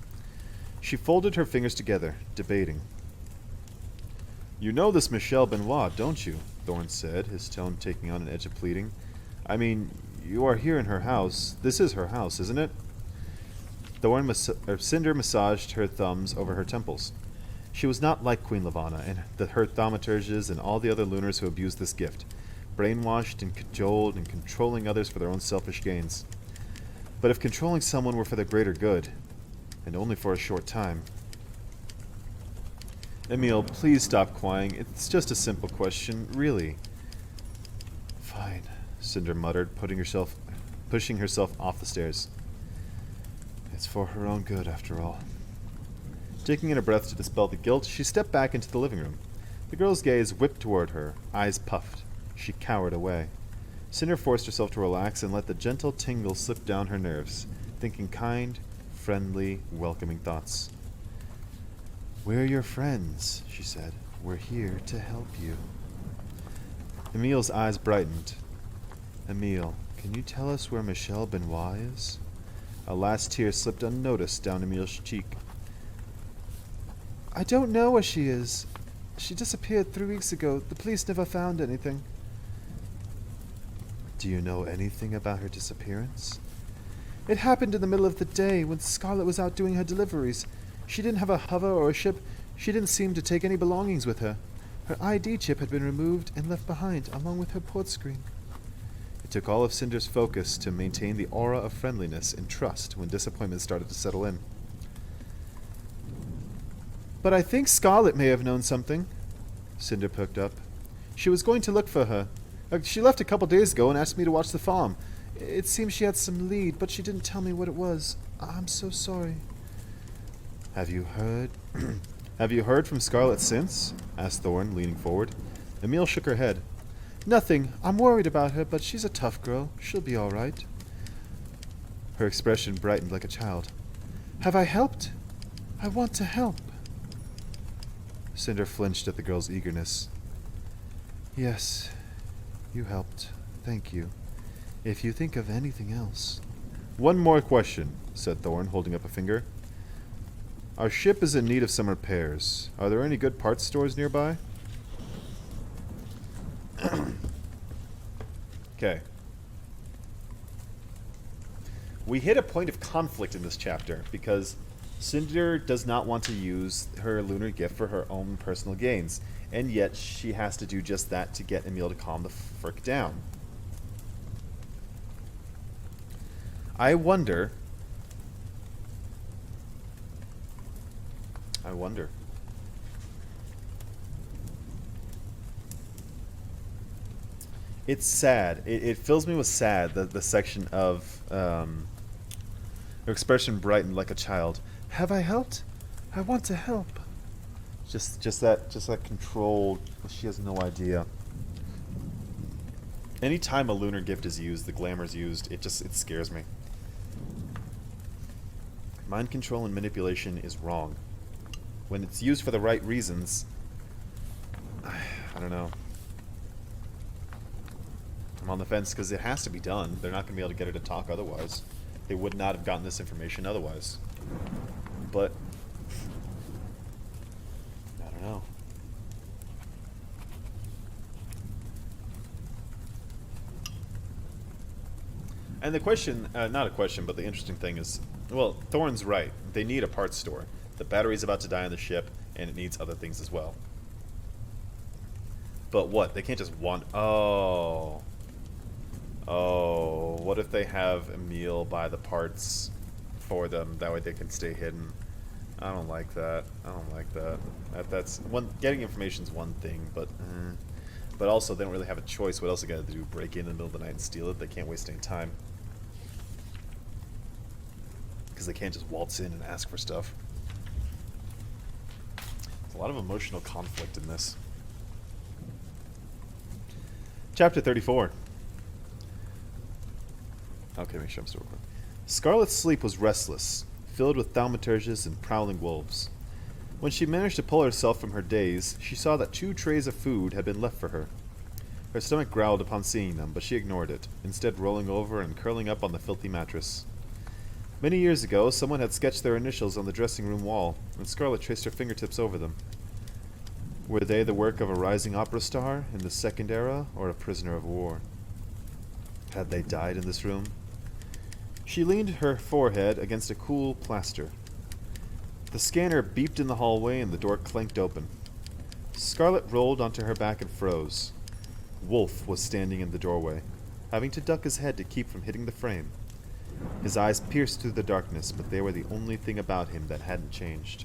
She folded her fingers together, debating. You know this Michel Benoit, don't you? Thorn said, his tone taking on an edge of pleading. I mean, you are here in her house. This is her house, isn't it? Cinder massaged her thumbs over her temples. She was not like Queen Lavanna and her thaumaturges and all the other lunars who abused this gift, brainwashed and cajoled and controlling others for their own selfish gains. But if controlling someone were for the greater good, and only for a short time... Emile, please stop crying. It's just a simple question, really. Fine, Cinder muttered, pushing herself off the stairs. It's for her own good, after all. Taking in a breath to dispel the guilt, she stepped back into the living room. The girl's gaze whipped toward her, eyes puffed. She cowered away. Cinder forced herself to relax and let the gentle tingle slip down her nerves, thinking kind, friendly, welcoming thoughts. We're your friends, she said. We're here to help you. Emile's eyes brightened. Emile, can you tell us where Michel Benoit is? A last tear slipped unnoticed down Emile's cheek. I don't know where she is. She disappeared 3 weeks ago. The police never found anything. Do you know anything about her disappearance? It happened in the middle of the day when Scarlet was out doing her deliveries. She didn't have a hover or a ship. She didn't seem to take any belongings with her. Her ID chip had been removed and left behind, along with her port screen. It took all of Cinder's focus to maintain the aura of friendliness and trust when disappointment started to settle in. But I think Scarlet may have known something. Cinder perked up. She was going to look for her. She left a couple days ago and asked me to watch the farm. It seems she had some lead, but she didn't tell me what it was. I'm so sorry. Have you heard? Have you heard from Scarlet since? Asked Thorn, leaning forward. Emil shook her head. Nothing. I'm worried about her, but she's a tough girl. She'll be all right. Her expression brightened like a child. Have I helped? I want to help. Cinder flinched at the girl's eagerness. Yes, you helped. Thank you. If you think of anything else... One more question, said Thorn, holding up a finger. Our ship is in need of some repairs. Are there any good parts stores nearby? Okay. We hit a point of conflict in this chapter because Cinder does not want to use her lunar gift for her own personal gains, and yet she has to do just that to get Emil to calm the frick down. I wonder. It's sad. It fills me with sad, the section of her expression brightened like a child. Have I helped? I want to help. Just that controlled. She has no idea. Anytime a lunar gift is used, the glamour's used, it scares me. Mind control and manipulation is wrong. When it's used for the right reasons, I don't know. I'm on the fence because it has to be done. They're not going to be able to get her to talk otherwise. They would not have gotten this information otherwise. But I don't know. And the question, not a question, but the interesting thing is, well, Thorn's right. They need a parts store. The battery's about to die on the ship, and it needs other things as well. But what? They can't just want... Oh, what if they have Emil buy the parts for them? That way they can stay hidden. I don't like that. That's one. Getting information is one thing, but also they don't really have a choice. What else they got to do? Break in the middle of the night and steal it? They can't waste any time because they can't just waltz in and ask for stuff. There's a lot of emotional conflict in this. Chapter 34. Okay, make sure I'm still recording. Scarlet's sleep was restless, filled with thaumaturges and prowling wolves. When she managed to pull herself from her daze, she saw that 2 trays of food had been left for her. Her stomach growled upon seeing them, but she ignored it, instead rolling over and curling up on the filthy mattress. Many years ago, someone had sketched their initials on the dressing room wall, and Scarlet traced her fingertips over them. Were they the work of a rising opera star in the Second Era, or a prisoner of war? Had they died in this room? She leaned her forehead against a cool plaster. The scanner beeped in the hallway and the door clanked open. Scarlet rolled onto her back and froze. Wolf was standing in the doorway, having to duck his head to keep from hitting the frame. His eyes pierced through the darkness, but they were the only thing about him that hadn't changed.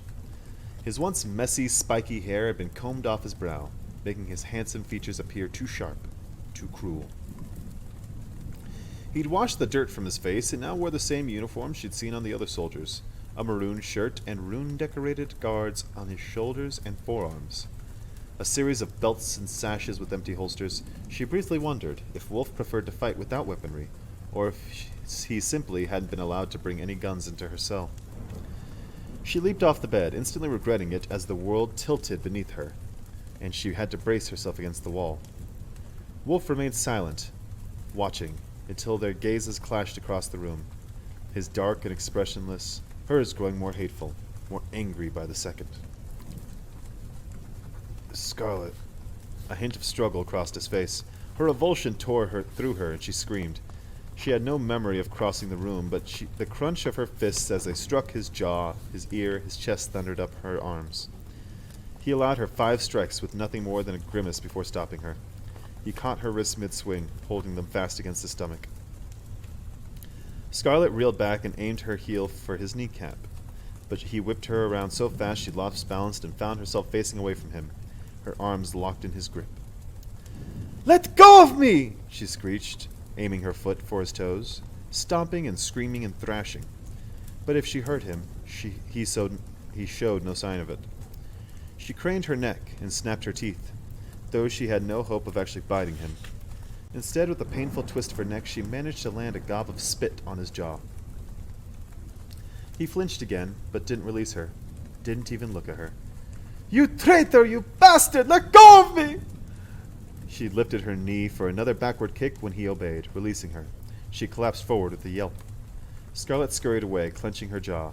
His once messy, spiky hair had been combed off his brow, making his handsome features appear too sharp, too cruel. He'd washed the dirt from his face and now wore the same uniform she'd seen on the other soldiers, a maroon shirt and rune-decorated guards on his shoulders and forearms. A series of belts and sashes with empty holsters. She briefly wondered if Wolf preferred to fight without weaponry, or if he simply hadn't been allowed to bring any guns into her cell. She leaped off the bed, instantly regretting it as the world tilted beneath her, and she had to brace herself against the wall. Wolf remained silent, watching, until their gazes clashed across the room, his dark and expressionless, hers growing more hateful, more angry by the second. Scarlet. A hint of struggle crossed his face. Her revulsion tore through her, and she screamed. She had no memory of crossing the room, but the crunch of her fists as they struck his jaw, his ear, his chest thundered up her arms. He allowed her 5 strikes with nothing more than a grimace before stopping her. He caught her wrists mid-swing, holding them fast against his stomach. Scarlet reeled back and aimed her heel for his kneecap, but he whipped her around so fast she lost balance and found herself facing away from him, her arms locked in his grip. "Let go of me!" she screeched, aiming her foot for his toes, stomping and screaming and thrashing. But if she hurt him, he showed no sign of it. She craned her neck and snapped her teeth, though she had no hope of actually biting him. Instead, with a painful twist of her neck, she managed to land a gob of spit on his jaw. He flinched again, but didn't release her, didn't even look at her. "You traitor, you bastard! Let go of me!" She lifted her knee for another backward kick when he obeyed, releasing her. She collapsed forward with a yelp. Scarlet scurried away, clenching her jaw.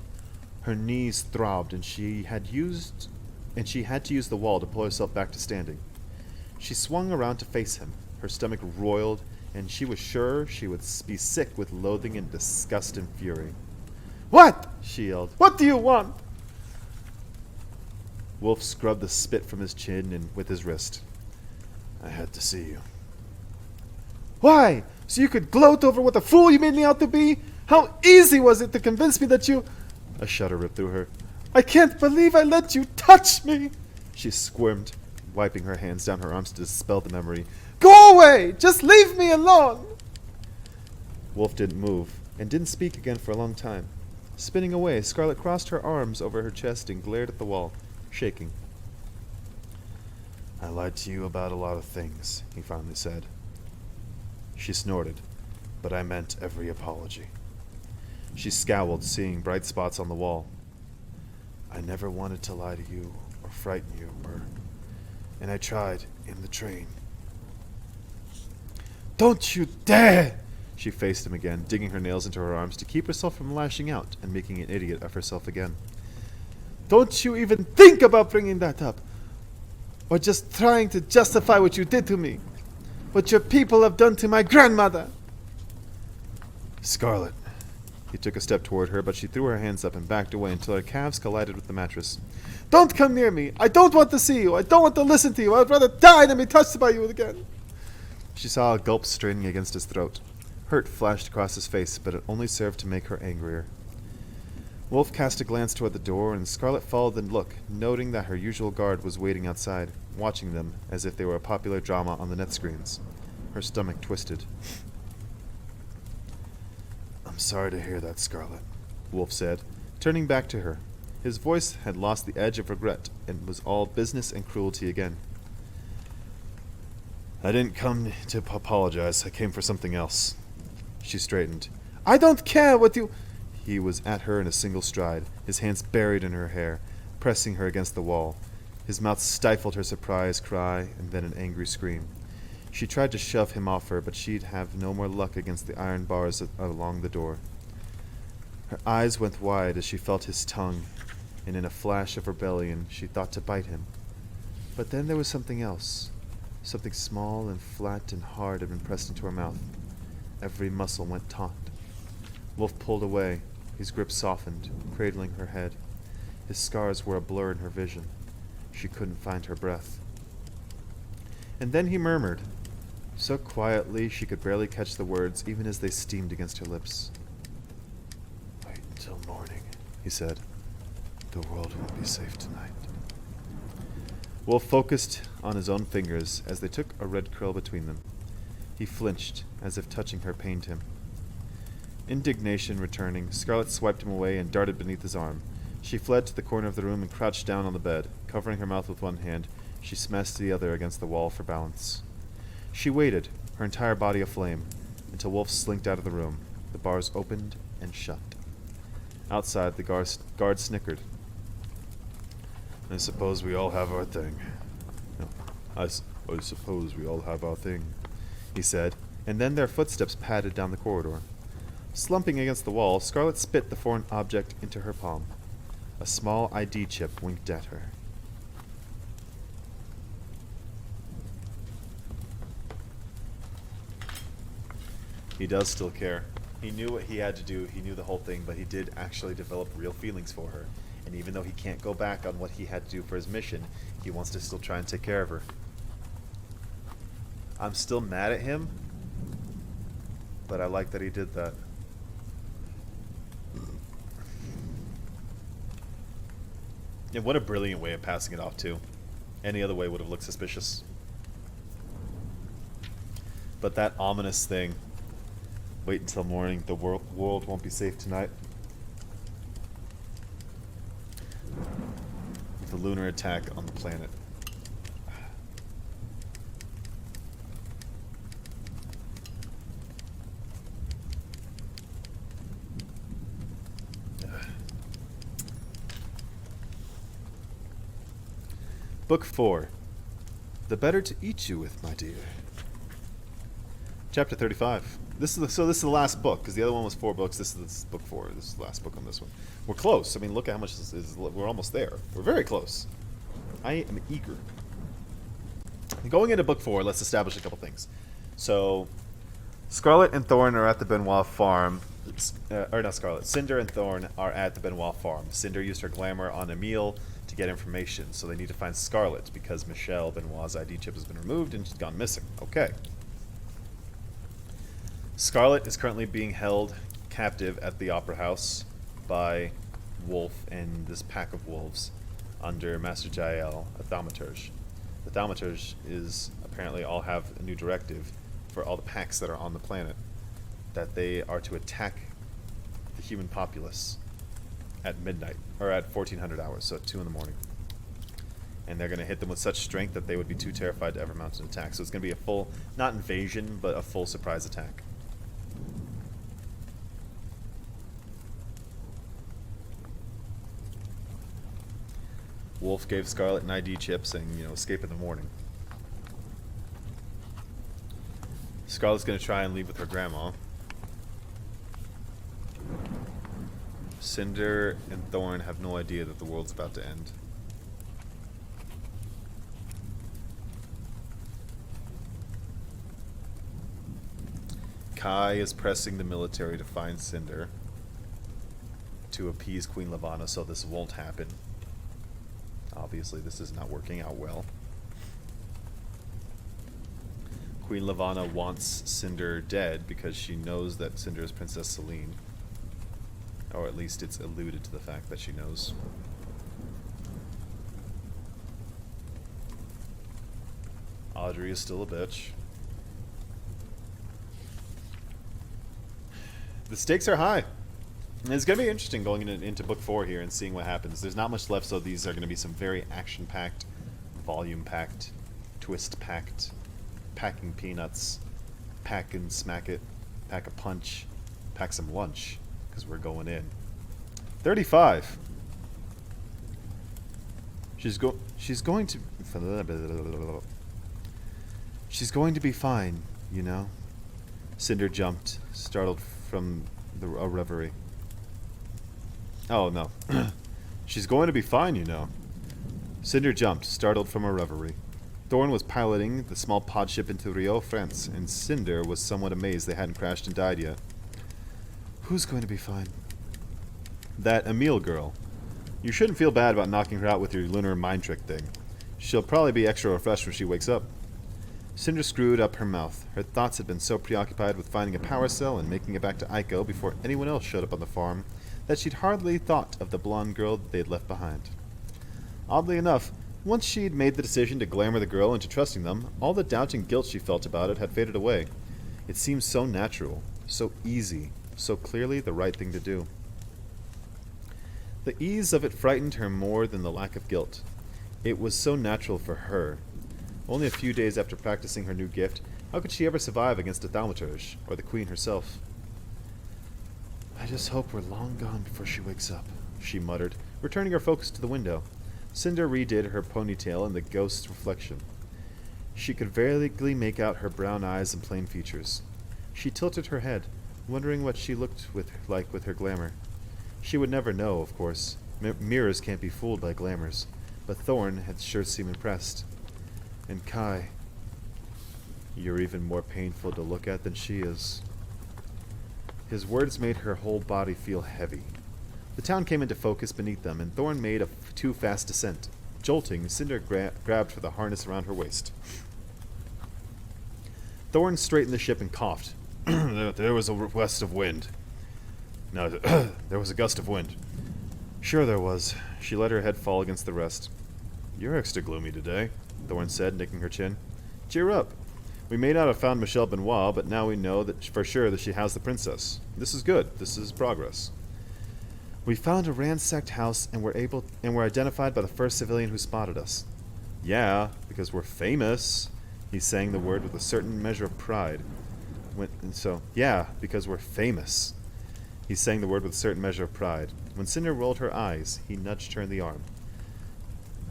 Her knees throbbed, and she had to use the wall to pull herself back to standing. She swung around to face him. Her stomach roiled, and she was sure she would be sick with loathing and disgust and fury. "What?" she yelled. "What do you want?" Wolf scrubbed the spit from his chin and with his wrist. "I had to see you." "Why? So you could gloat over what a fool you made me out to be? How easy was it to convince me that you—" A shudder ripped through her. "I can't believe I let you touch me!" She squirmed, wiping her hands down her arms to dispel the memory. "Go away! Just leave me alone!" Wolf didn't move, and didn't speak again for a long time. Spinning away, Scarlet crossed her arms over her chest and glared at the wall, shaking. "I lied to you about a lot of things," he finally said. She snorted, "But I meant every apology." She scowled, seeing bright spots on the wall. "I never wanted to lie to you, or frighten you, and I tried in the train." "Don't you dare!" She faced him again, digging her nails into her arms to keep herself from lashing out and making an idiot of herself again. "Don't you even think about bringing that up, or just trying to justify what you did to me, what your people have done to my grandmother." "Scarlet." He took a step toward her, but she threw her hands up and backed away until her calves collided with the mattress. "Don't come near me! I don't want to see you! I don't want to listen to you! I'd rather die than be touched by you again!" She saw a gulp straining against his throat. Hurt flashed across his face, but it only served to make her angrier. Wolf cast a glance toward the door, and Scarlet followed the look, noting that her usual guard was waiting outside, watching them as if they were a popular drama on the net screens. Her stomach twisted. "I'm sorry to hear that, Scarlet," Wolf said, turning back to her. His voice had lost the edge of regret and was all business and cruelty again. "I didn't come to apologize. I came for something else." She straightened. "I don't care what you—" He was at her in a single stride, his hands buried in her hair, pressing her against the wall. His mouth stifled her surprised cry and then an angry scream. She tried to shove him off her, but she'd have no more luck against the iron bars along the door. Her eyes went wide as she felt his tongue, and in a flash of rebellion she thought to bite him. But then there was something else. Something small and flat and hard had been pressed into her mouth. Every muscle went taut. Wolf pulled away, his grip softened, cradling her head. His scars were a blur in her vision. She couldn't find her breath. And then he murmured, so quietly she could barely catch the words even as they steamed against her lips. "Wait until morning," he said. "The world won't be safe tonight." Wolf focused on his own fingers as they took a red curl between them. He flinched, as if touching her pained him. Indignation returning, Scarlet swiped him away and darted beneath his arm. She fled to the corner of the room and crouched down on the bed. Covering her mouth with one hand, she smashed the other against the wall for balance. She waited, her entire body aflame, until Wolf slinked out of the room. The bars opened and shut. Outside, the guard snickered. "I suppose we all have our thing." No, I suppose we all have our thing, he said, and then their footsteps padded down the corridor. Slumping against the wall, Scarlet spit the foreign object into her palm. A small ID chip winked at her. He does still care. He knew what he had to do, he knew the whole thing, but he did actually develop real feelings for her. And even though he can't go back on what he had to do for his mission, he wants to still try and take care of her. I'm still mad at him, but I like that he did that. And what a brilliant way of passing it off, too. Any other way would have looked suspicious. But that ominous thing, wait until morning, the world won't be safe tonight. The lunar attack on the planet. Book 4. The better to eat you with, my dear. Chapter 35. This is the last book, because the other one was 4 books. This is book 4. This is the last book on this one. We're close. I mean, look at how much this is. We're almost there. We're very close. I am eager. Going into book 4, let's establish a couple things. So, Scarlet and Thorn are at the Benoit farm. Or not Scarlet. Cinder and Thorn are at the Benoit farm. Cinder used her glamour on Emile to get information, so they need to find Scarlet because Michelle Benoit's ID chip has been removed and she's gone missing. Okay. Scarlet is currently being held captive at the Opera House by Wolf and this pack of wolves under Master Jael, a thaumaturge. The thaumaturge is apparently all have a new directive for all the packs that are on the planet, that they are to attack the human populace at midnight, or at 1400 hours, so at 2 in the morning. And they're going to hit them with such strength that they would be too terrified to ever mount an attack. So it's going to be a full, not invasion, but a full surprise attack. Wolf gave Scarlet an ID chip saying, escape in the morning. Scarlet's going to try and leave with her grandma. Cinder and Thorn have no idea that the world's about to end. Kai is pressing the military to find Cinder to appease Queen Lavanna so this won't happen. Obviously, this is not working out well. Queen Lavanna wants Cinder dead because she knows that Cinder is Princess Celine. Or at least it's alluded to the fact that she knows. Audrey is still a bitch. The stakes are high. And it's going to be interesting going into book 4 here and seeing what happens. There's not much left, so these are going to be some very action-packed, volume-packed, twist-packed, packing peanuts, pack and smack it, pack a punch, pack some lunch. Because we're going in. 35. She's going to be fine, Cinder jumped, startled from a reverie. Oh no. She's going to be fine, Cinder jumped, startled from a reverie. Thorn was piloting the small pod ship into Rio, France, and Cinder was somewhat amazed they hadn't crashed and died yet. Who's going to be fine? That Emile girl. You shouldn't feel bad about knocking her out with your lunar mind trick thing. She'll probably be extra refreshed when she wakes up. Cinder screwed up her mouth. Her thoughts had been so preoccupied with finding a power cell and making it back to Aiko before anyone else showed up on the farm that she'd hardly thought of the blonde girl they'd left behind. Oddly enough, once she'd made the decision to glamour the girl into trusting them, all the doubt and guilt she felt about it had faded away. It seemed so natural, so easy, so clearly the right thing to do. The ease of it frightened her more than the lack of guilt. It was so natural for her. Only a few days after practicing her new gift, how could she ever survive against a thaumaturge, or the queen herself? I just hope we're long gone before she wakes up, she muttered, returning her focus to the window. Cinder redid her ponytail in the ghost's reflection. She could vaguely make out her brown eyes and plain features. She tilted her head, wondering what she looked like with her glamour. She would never know, of course. Mirrors can't be fooled by glamours. But Thorn had sure seemed impressed. And Kai, you're even more painful to look at than she is. His words made her whole body feel heavy. The town came into focus beneath them, and Thorn made a too fast descent. Jolting, Cinder grabbed for the harness around her waist. Thorn straightened the ship and coughed. There was a gust of wind. No, there was a gust of wind. Sure there was. She let her head fall against the rest. You're extra gloomy today, Thorn said, nicking her chin. Cheer up. We may not have found Michelle Benoit, but now we know that for sure that she has the princess. This is good. This is progress. We found a ransacked house and were identified by the first civilian who spotted us. Yeah, because we're famous. He sang the word with a certain measure of pride. Yeah, because we're famous. He sang the word with a certain measure of pride. When Cinder rolled her eyes, he nudged her in the arm.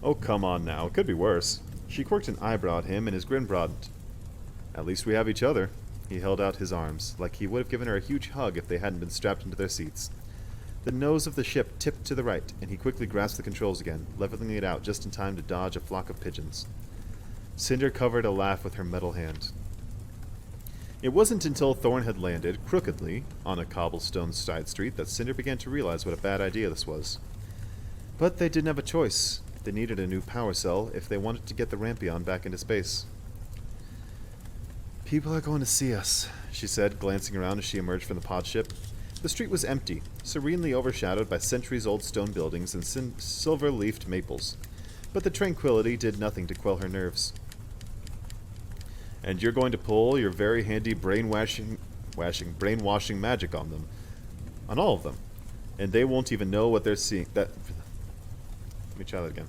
Oh, come on now. It could be worse. She quirked an eyebrow at him, and his grin broadened. At least we have each other. He held out his arms, like he would have given her a huge hug if they hadn't been strapped into their seats. The nose of the ship tipped to the right, and he quickly grasped the controls again, leveling it out just in time to dodge a flock of pigeons. Cinder covered a laugh with her metal hand. It wasn't until Thorn had landed, crookedly, on a cobblestone side street that Cinder began to realize what a bad idea this was. But they didn't have a choice. They needed a new power cell if they wanted to get the Rampion back into space. People are going to see us, she said, glancing around as she emerged from the pod ship. The street was empty, serenely overshadowed by centuries-old stone buildings and silver-leafed maples. But the tranquility did nothing to quell her nerves. And you're going to pull your very handy brainwashing magic on them. On all of them. And they won't even know what they're seeing. Let me try that again.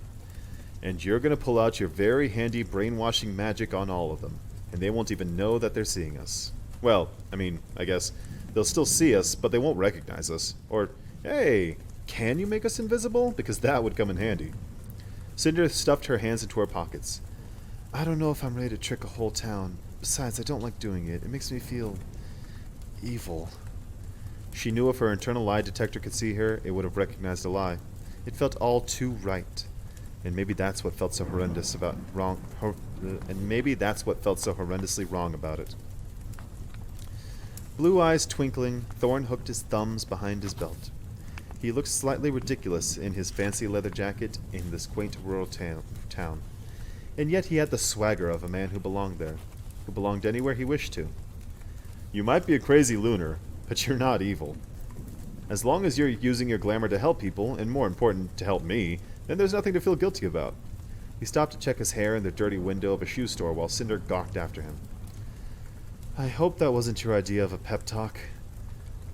And you're going to pull out your very handy brainwashing magic on all of them. And they won't even know that they're seeing us. Well, I mean, I guess they'll still see us, but they won't recognize us. Or, hey, can you make us invisible? Because that would come in handy. Cinder stuffed her hands into her pockets. I don't know if I'm ready to trick a whole town. Besides, I don't like doing it. It makes me feel evil. She knew if her internal lie detector could see her, it would have recognized a lie. It felt all too right. And maybe that's what felt so horrendously wrong about it. Blue eyes twinkling, Thorn hooked his thumbs behind his belt. He looked slightly ridiculous in his fancy leather jacket in this quaint rural town. And yet he had the swagger of a man who belonged there, who belonged anywhere he wished to. You might be a crazy lunar, but you're not evil. As long as you're using your glamour to help people, and more important, to help me, then there's nothing to feel guilty about. He stopped to check his hair in the dirty window of a shoe store while Cinder gawked after him. I hope that wasn't your idea of a pep talk.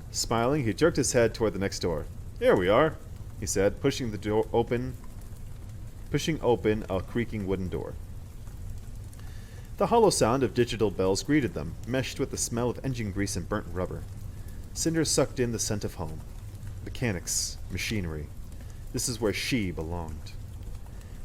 Smiling, he jerked his head toward the next door. Here we are, he said, pushing open a creaking wooden door. The hollow sound of digital bells greeted them, meshed with the smell of engine grease and burnt rubber. Cinder sucked in the scent of home. Mechanics, machinery. This is where she belonged.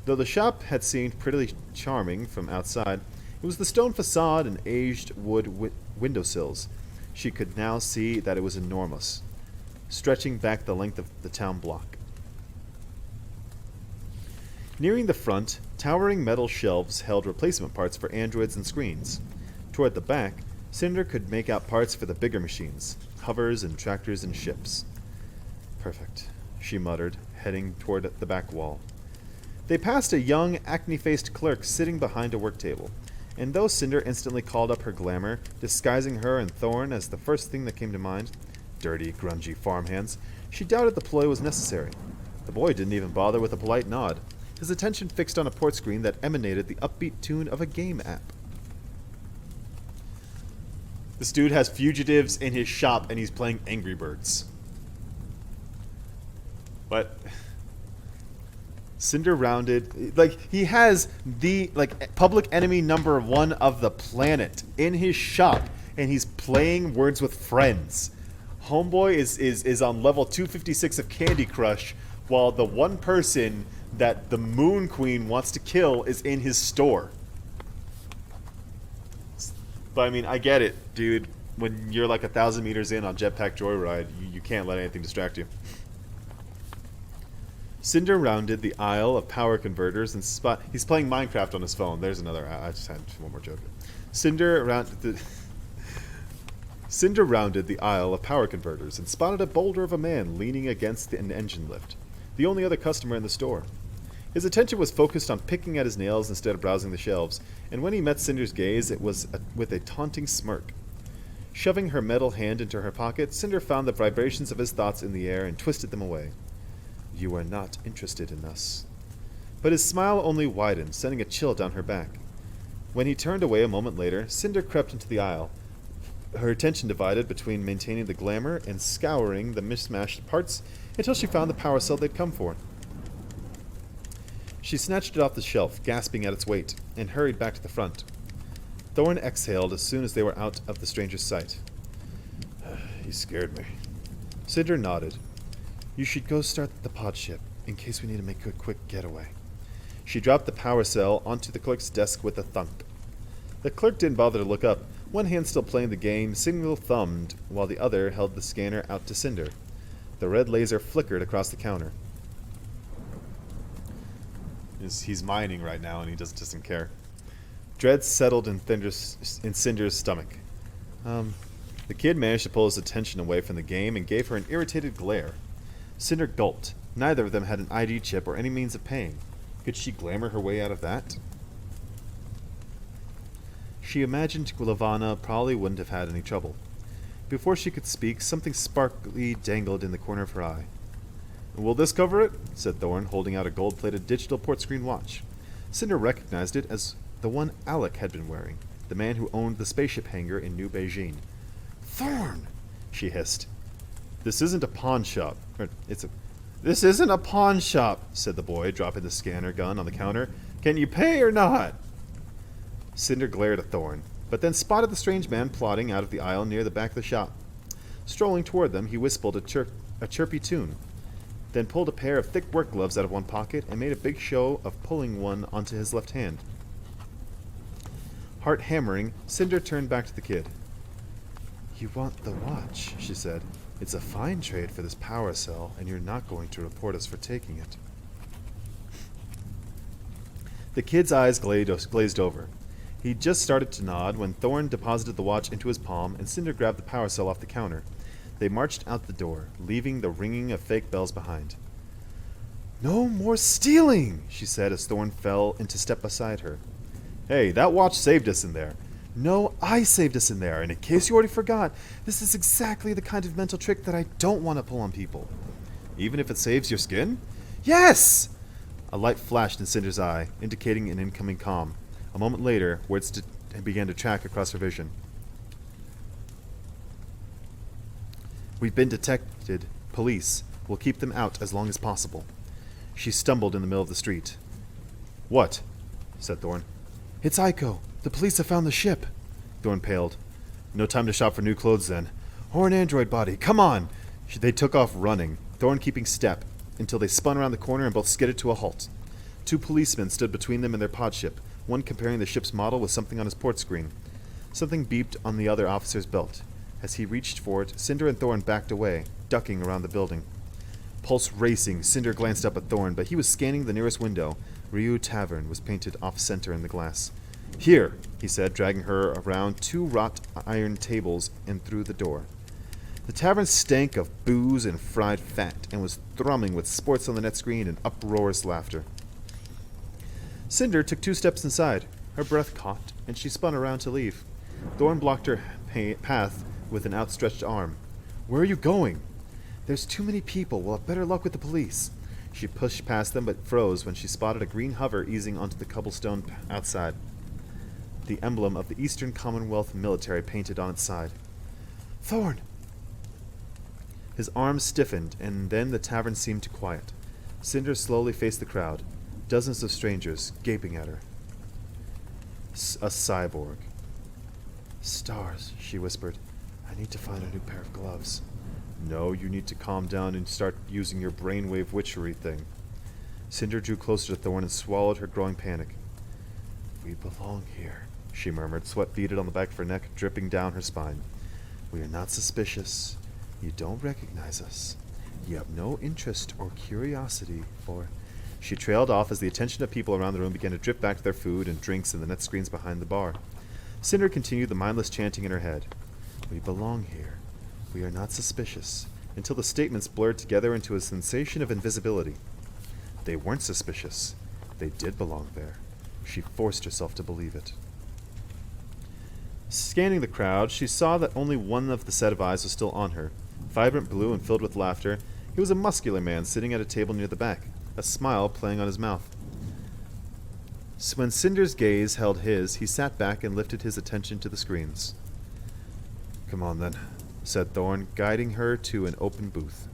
Though the shop had seemed prettily charming from outside, it was the stone facade and aged wood windowsills. She could now see that it was enormous, stretching back the length of the town block. Nearing the front, towering metal shelves held replacement parts for androids and screens. Toward the back, Cinder could make out parts for the bigger machines, hovers and tractors and ships. Perfect, she muttered, heading toward the back wall. They passed a young, acne-faced clerk sitting behind a work table, and though Cinder instantly called up her glamour, disguising her and Thorn as the first thing that came to mind, dirty, grungy farmhands, she doubted the ploy was necessary. The boy didn't even bother with a polite nod, his attention fixed on a port screen that emanated the upbeat tune of a game app. This dude has fugitives in his shop and he's playing Angry Birds. But Cinder rounded, he has the public enemy number 1 of the planet in his shop, and he's playing Words with Friends. Homeboy is on level 256 of Candy Crush, while the one person that the Moon Queen wants to kill is in his store. But I mean, I get it, dude. When you're 1,000 meters in on Jetpack Joyride, you can't let anything distract you. Cinder rounded the aisle of power converters and he's playing Minecraft on his phone. There's another. I just had one more joke. Cinder Cinder rounded the aisle of power converters and spotted a boulder of a man leaning against an engine lift, the only other customer in the store. His attention was focused on picking at his nails instead of browsing the shelves, and when he met Cinder's gaze, it was with a taunting smirk. Shoving her metal hand into her pocket, Cinder found the vibrations of his thoughts in the air and twisted them away. You are not interested in us. But his smile only widened, sending a chill down her back. When he turned away a moment later, Cinder crept into the aisle, her attention divided between maintaining the glamour and scouring the mismatched parts until she found the power cell they'd come for. She snatched it off the shelf, gasping at its weight, and hurried back to the front. Thorn exhaled as soon as they were out of the stranger's sight. He scared me. Cinder nodded. You should go start the pod ship, in case we need to make a quick getaway. She dropped the power cell onto the clerk's desk with a thunk. The clerk didn't bother to look up, one hand still playing the game, single-thumbed, while the other held the scanner out to Cinder. The red laser flickered across the counter. He's mining right now, and he just doesn't care. Dread settled in Cinder's stomach. The kid managed to pull his attention away from the game and gave her an irritated glare. Cinder gulped. Neither of them had an ID chip or any means of paying. Could she glamour her way out of that? She imagined Lavana probably wouldn't have had any trouble. Before she could speak, something sparkly dangled in the corner of her eye. Will this cover it? Said Thorn, holding out a gold-plated digital port-screen watch. Cinder recognized it as the one Alec had been wearing, the man who owned the spaceship hangar in New Beijing. Thorn! She hissed. This isn't a pawn shop. This isn't a pawn shop, said the boy, dropping the scanner gun on the counter. Can you pay or not? Cinder glared at Thorn, but then spotted the strange man plodding out of the aisle near the back of the shop. Strolling toward them, he whistled a chirpy tune, then pulled a pair of thick work gloves out of one pocket and made a big show of pulling one onto his left hand. Heart hammering, Cinder turned back to the kid. You want the watch, she said. It's a fine trade for this power cell, and you're not going to report us for taking it. The kid's eyes glazed over. He just started to nod when Thorn deposited the watch into his palm and Cinder grabbed the power cell off the counter. They marched out the door, leaving the ringing of fake bells behind. No more stealing, she said as Thorn fell into step beside her. Hey, that watch saved us in there. No, I saved us in there, and in case you already forgot, this is exactly the kind of mental trick that I don't want to pull on people. Even if it saves your skin? Yes! A light flashed in Cinder's eye, indicating an incoming comm. A moment later, words began to track across her vision. We've been detected. Police. We'll keep them out as long as possible. She stumbled in the middle of the street. What? Said Thorn. It's Aiko. The police have found the ship. Thorn paled. No time to shop for new clothes then. Or an android body. Come on! They took off running, Thorn keeping step, until they spun around the corner and both skidded to a halt. Two policemen stood between them and their pod ship, one comparing the ship's model with something on his port screen. Something beeped on the other officer's belt. As he reached for it, Cinder and Thorn backed away, ducking around the building. Pulse racing, Cinder glanced up at Thorn, but he was scanning the nearest window. Ryu Tavern was painted off-center in the glass. Here, he said, dragging her around two wrought iron tables and through the door. The tavern stank of booze and fried fat and was thrumming with sports on the net screen and uproarious laughter. Cinder took 2 steps inside. Her breath caught, and she spun around to leave. Thorn blocked her path with an outstretched arm. Where are you going? There's too many people. We'll have better luck with the police. She pushed past them but froze when she spotted a green hover easing onto the cobblestone outside. The emblem of the Eastern Commonwealth military painted on its side. Thorn! His arms stiffened, and then the tavern seemed to quiet. Cinder slowly faced the crowd, dozens of strangers gaping at her. A cyborg. Stars, she whispered. I need to find a new pair of gloves. No, you need to calm down and start using your brainwave witchery thing. Cinder drew closer to Thorn and swallowed her growing panic. We belong here, she murmured, sweat beaded on the back of her neck, dripping down her spine. We are not suspicious. You don't recognize us. You have no interest or curiosity or... She trailed off as the attention of people around the room began to drift back to their food and drinks in the net screens behind the bar. Cinder continued the mindless chanting in her head. We belong here. We are not suspicious, until the statements blurred together into a sensation of invisibility. They weren't suspicious. They did belong there. She forced herself to believe it. Scanning the crowd, she saw that only one of the set of eyes was still on her. Vibrant blue and filled with laughter, he was a muscular man sitting at a table near the back, a smile playing on his mouth. So when Cinder's gaze held his, he sat back and lifted his attention to the screens. "Come on, then," said Thorn, guiding her to an open booth.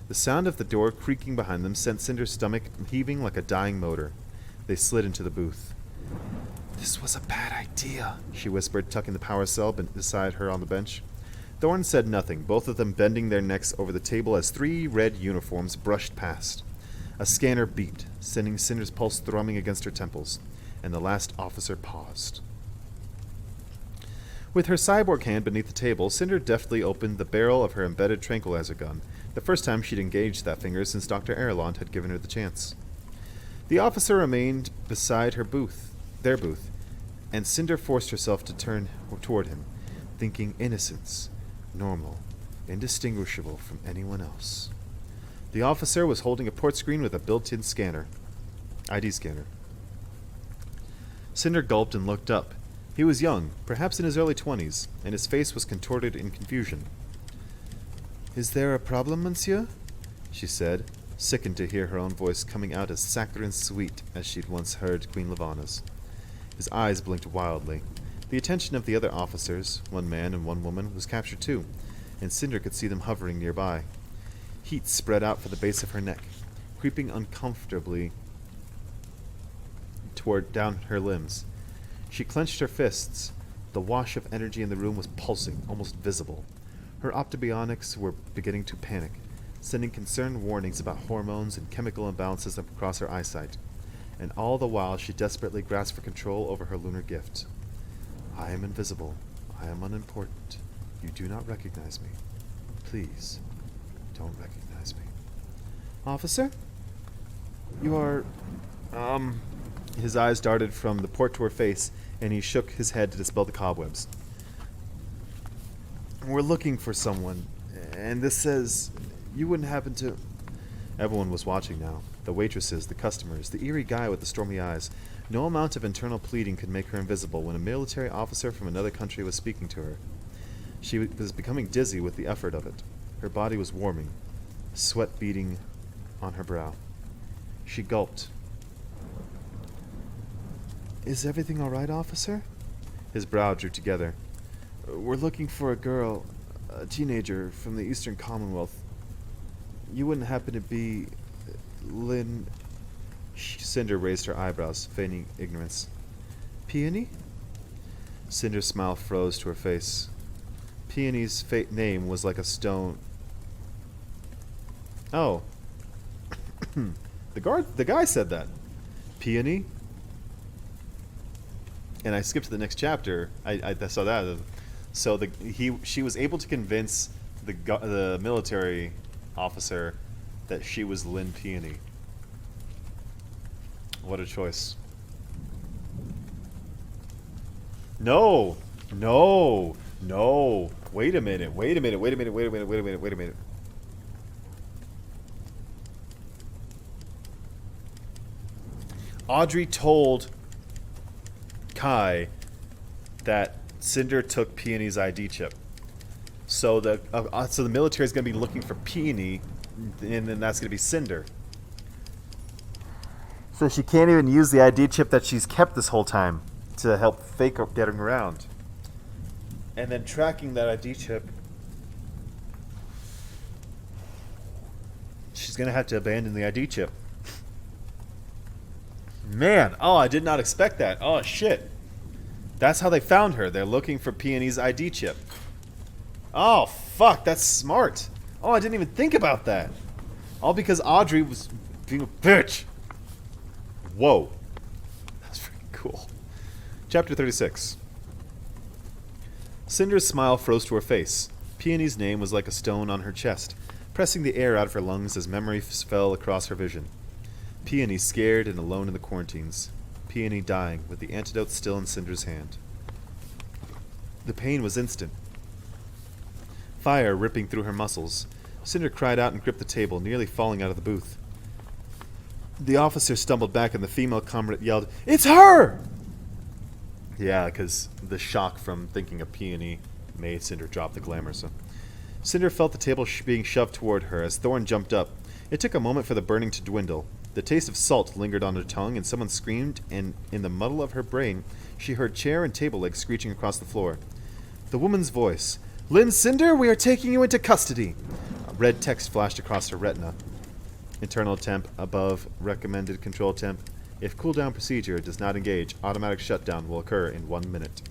The sound of the door creaking behind them sent Cinder's stomach heaving like a dying motor. They slid into the booth. "This was a bad idea," she whispered, tucking the power cell beside her on the bench. Thorn said nothing, both of them bending their necks over the table as 3 red uniforms brushed past. A scanner beeped, sending Cinder's pulse thrumming against her temples, and the last officer paused. With her cyborg hand beneath the table, Cinder deftly opened the barrel of her embedded tranquilizer gun, the first time she'd engaged that finger since Dr. Erlond had given her the chance. The officer remained beside their booth, and Cinder forced herself to turn toward him, thinking innocence, normal, indistinguishable from anyone else. The officer was holding a port screen with a built-in scanner. ID scanner. Cinder gulped and looked up. He was young, perhaps in his early 20s, and his face was contorted in confusion. "Is there a problem, monsieur?" she said, sickened to hear her own voice coming out as saccharine sweet as she'd once heard Queen Lavana's. His eyes blinked wildly. The attention of the other officers, 1 man and 1 woman, was captured too, and Cinder could see them hovering nearby. Heat spread out from the base of her neck, creeping uncomfortably down her limbs. She clenched her fists. The wash of energy in the room was pulsing, almost visible. Her optobionics were beginning to panic, sending concerned warnings about hormones and chemical imbalances across her eyesight. And all the while she desperately grasped for control over her lunar gift. "I am invisible. I am unimportant. You do not recognize me. Please, don't recognize me." "Officer? You are... His eyes darted from the port to her face, and he shook his head to dispel the cobwebs. "We're looking for someone, and this says you wouldn't happen to..." Everyone was watching now. The waitresses, the customers, the eerie guy with the stormy eyes. No amount of internal pleading could make her invisible when a military officer from another country was speaking to her. She was becoming dizzy with the effort of it. Her body was warming, sweat beading on her brow. She gulped. "Is everything all right, officer?" His brow drew together. "We're looking for a girl, a teenager from the Eastern Commonwealth. You wouldn't happen to be... Lynn..." Cinder raised her eyebrows, feigning ignorance. "Peony?" Cinder's smile froze to her face. Peony's name was like a stone... Oh. The guy said that. Peony? And I skipped to the next chapter. I saw that. So she was able to convince the military officer that she was Lynn Peony. What a choice. No. Wait a minute. Audrey told Kai that Cinder took Peony's ID chip. So the military is going to be looking for Peony, and then that's going to be Cinder. So she can't even use the ID chip that she's kept this whole time to help fake getting around. And then tracking that ID chip, she's going to have to abandon the ID chip. Man, I did not expect that. Oh, shit. That's how they found her. They're looking for Peony's ID chip. Oh, fuck, that's smart. Oh, I didn't even think about that. All because Audrey was being a bitch. Whoa. That's freaking cool. Chapter 36. Cinder's smile froze to her face. Peony's name was like a stone on her chest, pressing the air out of her lungs as memories fell across her vision. Peony scared and alone in the quarantines. Peony dying, with the antidote still in Cinder's hand. The pain was instant. fire ripping through her muscles. Cinder cried out and gripped the table, nearly falling out of the booth. The officer stumbled back and the female comrade yelled, "It's her!" Yeah, because the shock from thinking of Peony made Cinder drop the glamour. So Cinder felt the table being shoved toward her as Thorn jumped up. It took a moment for the burning to dwindle. The taste of salt lingered on her tongue, and someone screamed, and in the muddle of her brain, she heard chair and table legs screeching across the floor. The woman's voice. "Lynn Cinder, we are taking you into custody." A red text flashed across her retina. Internal temp above recommended control temp. If cooldown procedure does not engage, automatic shutdown will occur in 1 minute.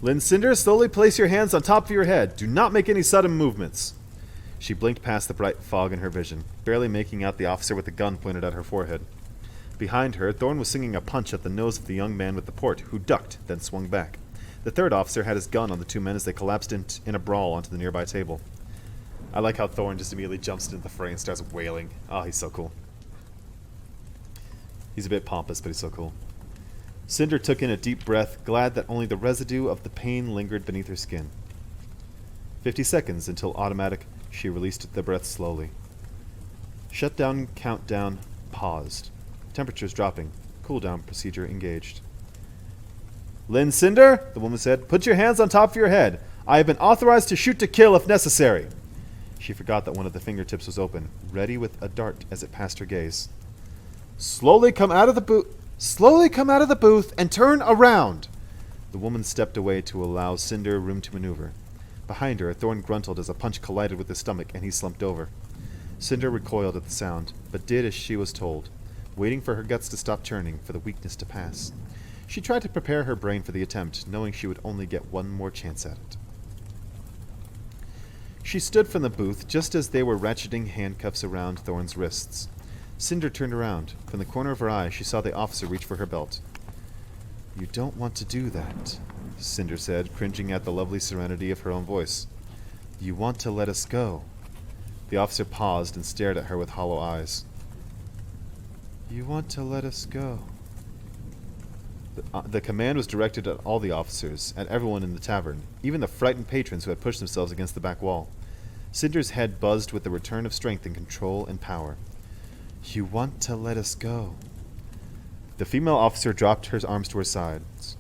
Lynn Cinder, slowly place your hands on top of your head. Do not make any sudden movements. She blinked past the bright fog in her vision, barely making out the officer with the gun pointed at her forehead. Behind her, Thorn was singing a punch at the nose of the young man with the port, who ducked, then swung back. The third officer had his gun on the two men as they collapsed in a brawl onto the nearby table. I like how Thorn just immediately jumps into the fray and starts wailing. Oh, he's so cool. He's a bit pompous, but he's so cool. Cinder took in a deep breath, glad that only the residue of the pain lingered beneath her skin. 50 seconds until automatic. She released the breath slowly. Shutdown countdown paused. Temperatures dropping. Cooldown procedure engaged. Lynn Cinder, the woman said, put your hands on top of your head. I have been authorized to shoot to kill if necessary. She forgot that one of the fingertips was open, ready with a dart as it passed her gaze. Slowly come out of the booth and turn around. The woman stepped away to allow Cinder room to maneuver. Behind her, Thorn grunted as a punch collided with his stomach and he slumped over. Cinder recoiled at the sound, but did as she was told, waiting for her guts to stop churning, for the weakness to pass. She tried to prepare her brain for the attempt, knowing she would only get one more chance at it. She stood from the booth just as they were ratcheting handcuffs around Thorn's wrists. Cinder turned around. From the corner of her eye, she saw the officer reach for her belt. You don't want to do that, Cinder said, cringing at the lovely serenity of her own voice. You want to let us go. The officer paused and stared at her with hollow eyes. You want to let us go. The command was directed at all the officers, at everyone in the tavern, even the frightened patrons who had pushed themselves against the back wall. Cinder's head buzzed with the return of strength and control and power. You want to let us go. The female officer dropped her arms to her sides.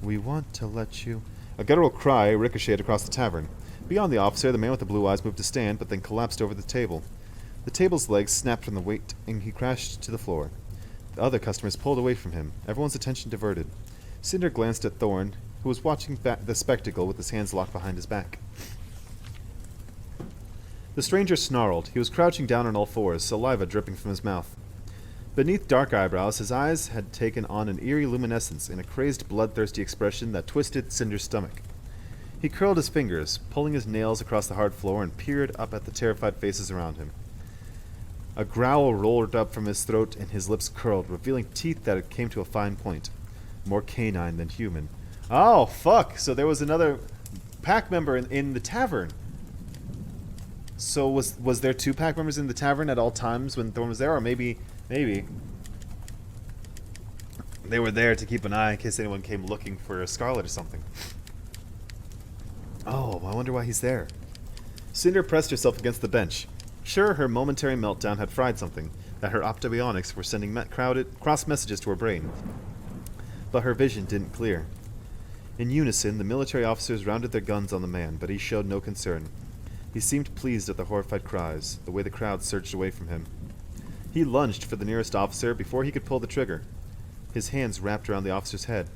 We want to let you... A guttural cry ricocheted across the tavern. Beyond the officer, the man with the blue eyes moved to stand, but then collapsed over the table. The table's legs snapped from the weight, and he crashed to the floor. The other customers pulled away from him, everyone's attention diverted. Cinder glanced at Thorn, who was watching the spectacle with his hands locked behind his back. The stranger snarled. He was crouching down on all fours, saliva dripping from his mouth. Beneath dark eyebrows, his eyes had taken on an eerie luminescence in a crazed, bloodthirsty expression that twisted Cinder's stomach. He curled his fingers, pulling his nails across the hard floor, and peered up at the terrified faces around him. A growl rolled up from his throat, and his lips curled, revealing teeth that came to a fine point. More canine than human. Oh, fuck! So there was another pack member in the tavern. So was there two pack members in the tavern at all times when Thorn was there? Or maybe they were there to keep an eye in case anyone came looking for a Scarlet or something. Oh, I wonder why he's there. Cinder pressed herself against the bench. Sure, her momentary meltdown had fried something, that her optibionics were sending cross messages to her brain. But her vision didn't clear. In unison, the military officers rounded their guns on the man, but he showed no concern. He seemed pleased at the horrified cries, the way the crowd surged away from him. He lunged for the nearest officer before he could pull the trigger. His hands wrapped around the officer's head.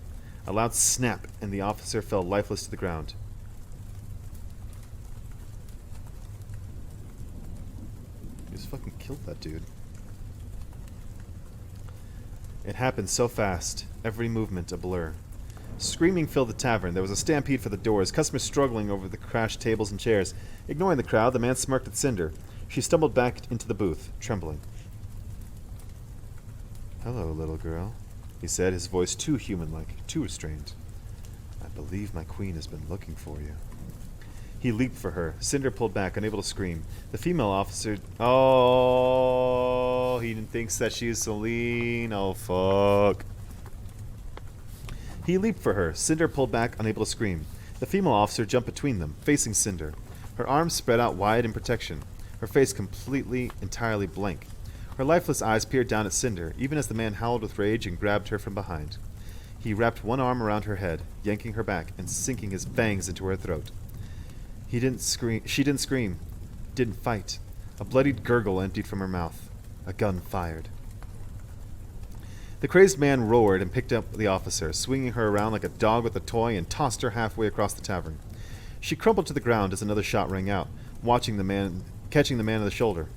A loud snap, and the officer fell lifeless to the ground. He just fucking killed that dude. It happened so fast, every movement a blur. Screaming filled the tavern. There was a stampede for the doors, customers struggling over the crashed tables and chairs. Ignoring the crowd, the man smirked at Cinder. She stumbled back into the booth, trembling. Hello, little girl, he said, his voice too human-like, too restrained. I believe my queen has been looking for you. He leaped for her. Cinder pulled back, unable to scream. The female officer... Oh, he thinks that she's Celine. Oh, fuck. He leaped for her. Cinder pulled back, unable to scream. The female officer jumped between them, facing Cinder. Her arms spread out wide in protection, her face entirely blank. Her lifeless eyes peered down at Cinder, even as the man howled with rage and grabbed her from behind. He wrapped one arm around her head, yanking her back and sinking his fangs into her throat. She didn't scream, didn't fight. A bloodied gurgle emptied from her mouth. A gun fired. The crazed man roared and picked up the officer, swinging her around like a dog with a toy, and tossed her halfway across the tavern. She crumpled to the ground as another shot rang out, catching the man on the shoulder.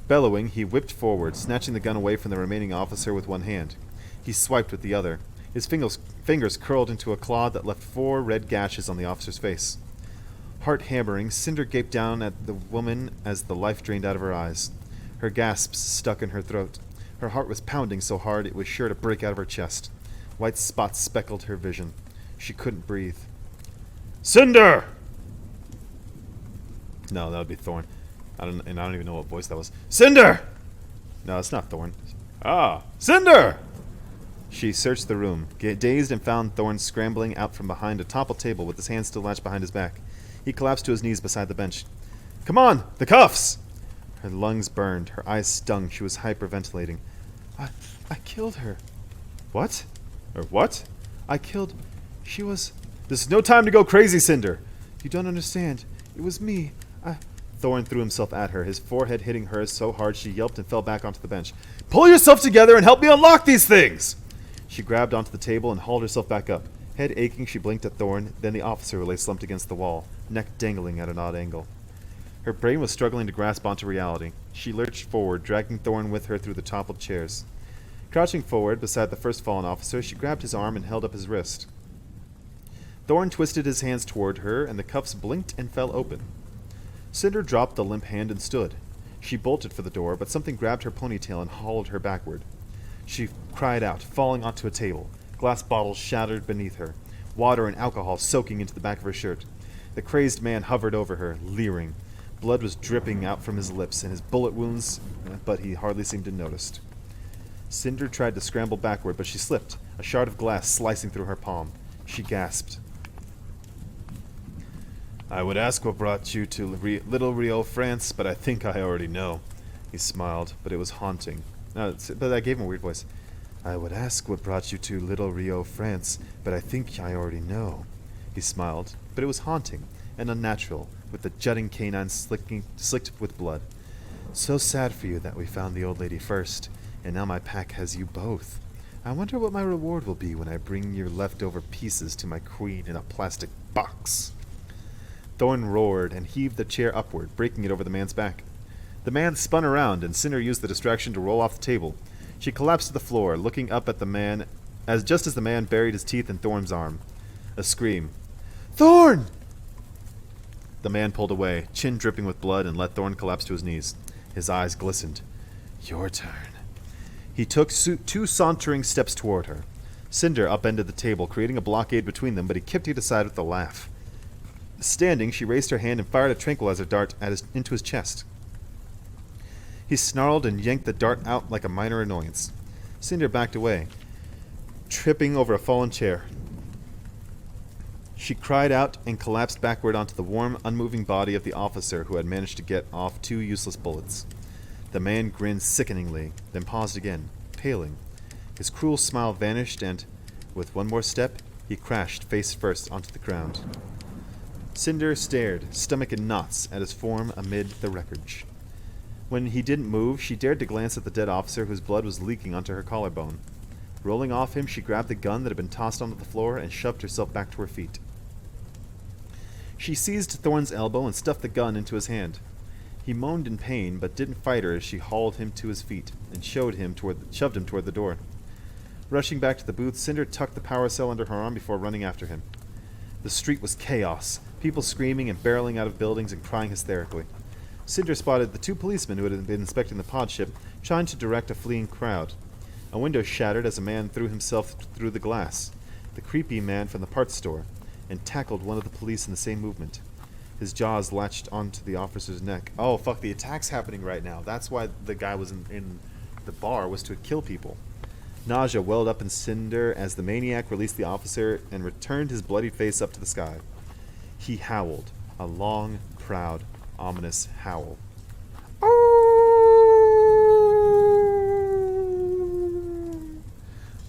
Bellowing, he whipped forward, snatching the gun away from the remaining officer with one hand. He swiped with the other. His fingers curled into a claw that left 4 red gashes on the officer's face. Heart hammering, Cinder gaped down at the woman as the life drained out of her eyes. Her gasps stuck in her throat. Her heart was pounding so hard it was sure to break out of her chest. White spots speckled her vision. She couldn't breathe. Cinder! No, that would be Thorn. I don't even know what voice that was. Cinder! No, it's not Thorn. Ah, Cinder! She searched the room, dazed, and found Thorn scrambling out from behind a toppled table with his hands still latched behind his back. He collapsed to his knees beside the bench. Come on! The cuffs! Her lungs burned. Her eyes stung. She was hyperventilating. I killed her. What? Or what? I killed... She was... This is no time to go crazy, Cinder! You don't understand. It was me. Thorn threw himself at her, his forehead hitting hers so hard she yelped and fell back onto the bench. Pull yourself together and help me unlock these things! She grabbed onto the table and hauled herself back up. Head aching, she blinked at Thorn, then the officer who lay slumped against the wall, neck dangling at an odd angle. Her brain was struggling to grasp onto reality. She lurched forward, dragging Thorn with her through the toppled chairs. Crouching forward beside the first fallen officer, she grabbed his arm and held up his wrist. Thorn twisted his hands toward her, and the cuffs blinked and fell open. Cinder dropped the limp hand and stood. She bolted for the door, but something grabbed her ponytail and hauled her backward. She cried out, falling onto a table. Glass bottles shattered beneath her, water and alcohol soaking into the back of her shirt. The crazed man hovered over her, leering. Blood was dripping out from his lips and his bullet wounds, but he hardly seemed to notice. Cinder tried to scramble backward, but she slipped, a shard of glass slicing through her palm. She gasped. I would ask what brought you to Little Rio, France, but I think I already know. He smiled, but it was haunting. But I gave him a weird voice. I would ask what brought you to Little Rio, France, but I think I already know. He smiled, but it was haunting and unnatural, with the jutting canine slicked with blood. So sad for you that we found the old lady first, and now my pack has you both. I wonder what my reward will be when I bring your leftover pieces to my queen in a plastic box. Thorn roared and heaved the chair upward, breaking it over the man's back. The man spun around, and Cinder used the distraction to roll off the table. She collapsed to the floor, looking up at the man just as the man buried his teeth in Thorn's arm. A scream. Thorn! The man pulled away, chin dripping with blood, and let Thorn collapse to his knees. His eyes glistened. Your turn. He took 2 sauntering steps toward her. Cinder upended the table, creating a blockade between them, but he kicked it aside with a laugh. Standing, she raised her hand and fired a tranquilizer dart into his chest. He snarled and yanked the dart out like a minor annoyance. Cinder backed away, tripping over a fallen chair. She cried out and collapsed backward onto the warm, unmoving body of the officer who had managed to get off 2 useless bullets. The man grinned sickeningly, then paused again, paling. His cruel smile vanished, and, with one more step, he crashed face first onto the ground. Cinder stared, stomach in knots, at his form amid the wreckage. When he didn't move, she dared to glance at the dead officer whose blood was leaking onto her collarbone. Rolling off him, she grabbed the gun that had been tossed onto the floor and shoved herself back to her feet. She seized Thorn's elbow and stuffed the gun into his hand. He moaned in pain, but didn't fight her as she hauled him to his feet and shoved him toward the door. Rushing back to the booth, Cinder tucked the power cell under her arm before running after him. The street was chaos, people screaming and barreling out of buildings and crying hysterically. Cinder spotted the 2 policemen who had been inspecting the pod ship, trying to direct a fleeing crowd. A window shattered as a man threw himself through the glass, the creepy man from the parts store, and tackled one of the police in the same movement. His jaws latched onto the officer's neck. Oh, fuck, the attack's happening right now. That's why the guy was in the bar, was to kill people. Nausea welled up in Cinder as the maniac released the officer and returned his bloody face up to the sky. He howled, a long, proud, ominous howl.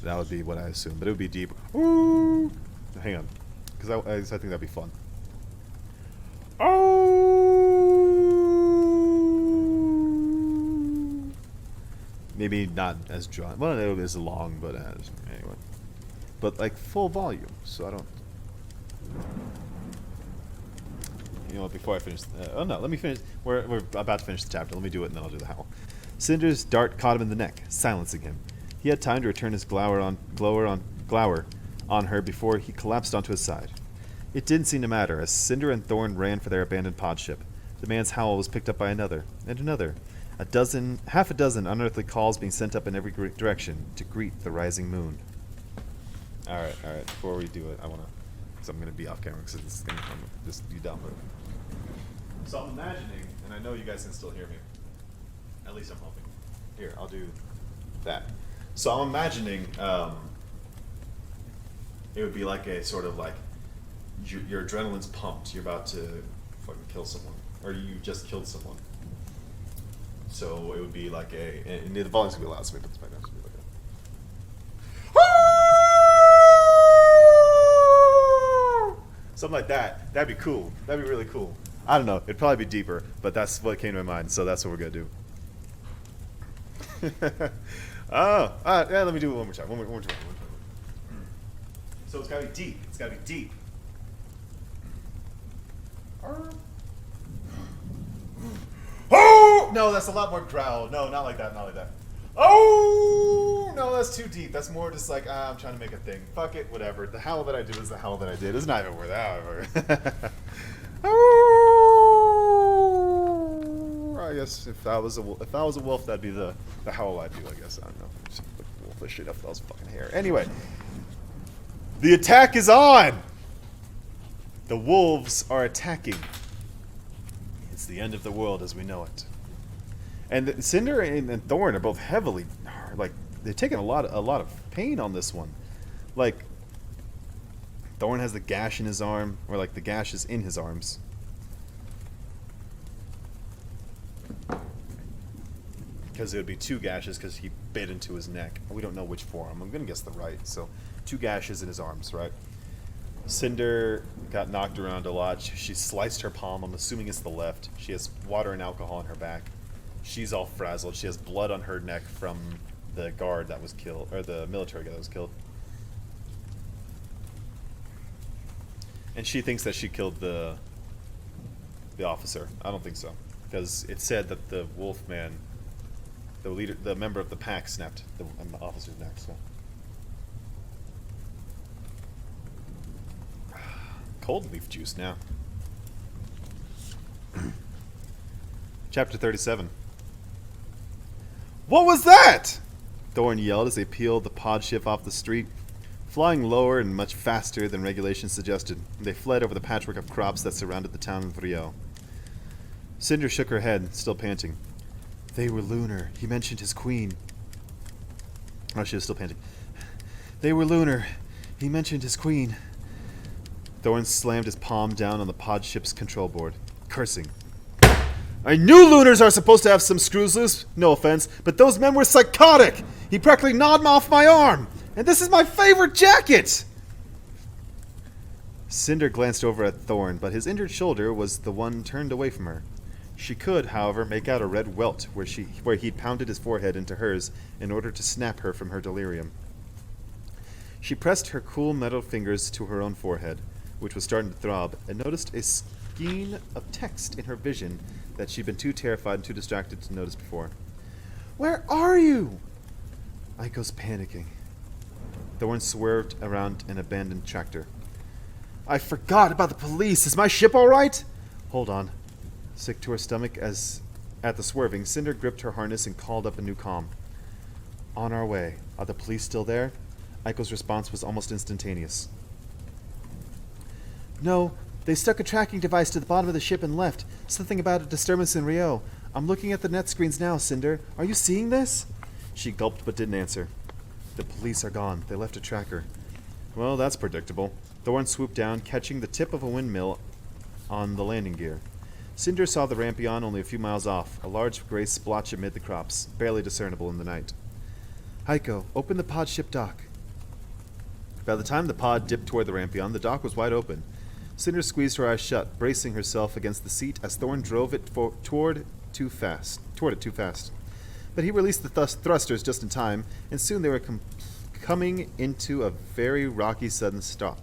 That would be what I assume, but it would be deep. Ooh. Hang on, because I think that'd be fun. Oh. Maybe not as drawn. Well, it is long, but anyway. But like full volume, so I don't. You know what? Before I finish, oh no, let me finish. We're about to finish the chapter. Let me do it, and then I'll do the howl. Cinder's dart caught him in the neck, silencing him. He had time to return his glower on her before he collapsed onto his side. It didn't seem to matter, as Cinder and Thorn ran for their abandoned pod ship. The man's howl was picked up by another, and another. Half a dozen unearthly calls being sent up in every direction to greet the rising moon. Alright, before we do it, I wanna, because I'm gonna be off camera, because this is gonna come, just you download. So I'm imagining, and I know you guys can still hear me, at least I'm hoping. Here, I'll do that. So I'm imagining it would be like a sort of like your adrenaline's pumped. You're about to fucking kill someone, or you just killed someone. So it would be like and the volume's gonna be loud, so maybe it's my nose. Something like that. That'd be cool. That'd be really cool. I don't know. It'd probably be deeper, but that's what came to my mind. So that's what we're gonna do. Yeah, let me do it one more time. One more time. So it's gotta be deep. It's gotta be deep. Oh no, that's a lot more growl. No, not like that. Not like that. Oh no, that's too deep. That's more just like I'm trying to make a thing. Fuck it, whatever. The howl that I do is the howl that I did. It's not even worth that. Oh, I guess if I was a wolf, that'd be the howl I'd do. I guess I don't know. Just like wolfish enough that was fucking hair. Anyway, the attack is on. The wolves are attacking. It's the end of the world as we know it. And Cinder and Thorn are both heavily, like, they're taking a lot of pain on this one. Like, Thorn has the gash in his arm, or like the gash is in his arms. Because it would be two gashes because he bit into his neck. We don't know which forearm. I'm going to guess the right. So, two gashes in his arms, right? Cinder got knocked around a lot. She sliced her palm. I'm assuming it's the left. She has water and alcohol on her back. She's all frazzled. She has blood on her neck from the guard that was killed, or the military guy that was killed. And she thinks that she killed the officer. I don't think so, because it said that the wolfman, the leader, the member of the pack, snapped the officer's neck. So. Cold leaf juice now. Chapter 37. What was that? Thorn yelled as they peeled the pod ship off the street. Flying lower and much faster than regulations suggested, they fled over the patchwork of crops that surrounded the town of Rio. Cinder shook her head, still panting. They were lunar. He mentioned his queen. Oh, she was still panting. They were lunar. He mentioned his queen. Thorn slammed his palm down on the pod ship's control board, cursing. I knew lunars are supposed to have some screws loose, no offense, but those men were psychotic! He practically gnawed off my arm! And this is my favorite jacket! Cinder glanced over at Thorn, but his injured shoulder was the one turned away from her. She could, however, make out a red welt where he'd pounded his forehead into hers in order to snap her from her delirium. She pressed her cool metal fingers to her own forehead, which was starting to throb, and noticed a skein of text in her vision that she'd been too terrified and too distracted to notice before. Where are you? Aiko's panicking. Thorn swerved around an abandoned tractor. I forgot about the police. Is my ship all right? Hold on. Sick to her stomach as at the swerving, Cinder gripped her harness and called up a new comm. On our way. Are the police still there? Aiko's response was almost instantaneous. No, they stuck a tracking device to the bottom of the ship and left. Something about a disturbance in Rio. I'm looking at the net screens now, Cinder. Are you seeing this? She gulped but didn't answer. The police are gone. They left a tracker. Well, that's predictable. Thorn swooped down, catching the tip of a windmill on the landing gear. Cinder saw the Rampion only a few miles off, a large gray splotch amid the crops, barely discernible in the night. Heiko, open the pod ship dock. By the time the pod dipped toward the Rampion, the dock was wide open. Cinder squeezed her eyes shut, bracing herself against the seat as Thorn drove it toward it too fast. But he released the thrusters just in time, and soon they were coming into a very rocky sudden stop.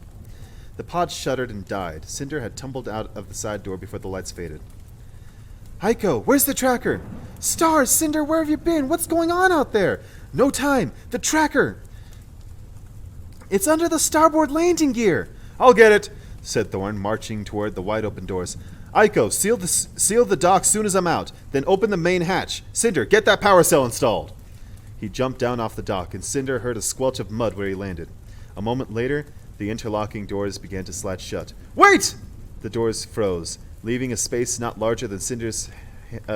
The pod shuddered and died. Cinder had tumbled out of the side door before the lights faded. Heiko, where's the tracker? Stars, Cinder, where have you been? What's going on out there? No time. The tracker. It's under the starboard landing gear. I'll get it, said Thorn, marching toward the wide-open doors. Heiko, seal the dock soon as I'm out. Then open the main hatch. Cinder, get that power cell installed. He jumped down off the dock, and Cinder heard a squelch of mud where he landed. A moment later, the interlocking doors began to slide shut. Wait! The doors froze, leaving a space not larger than Cinder's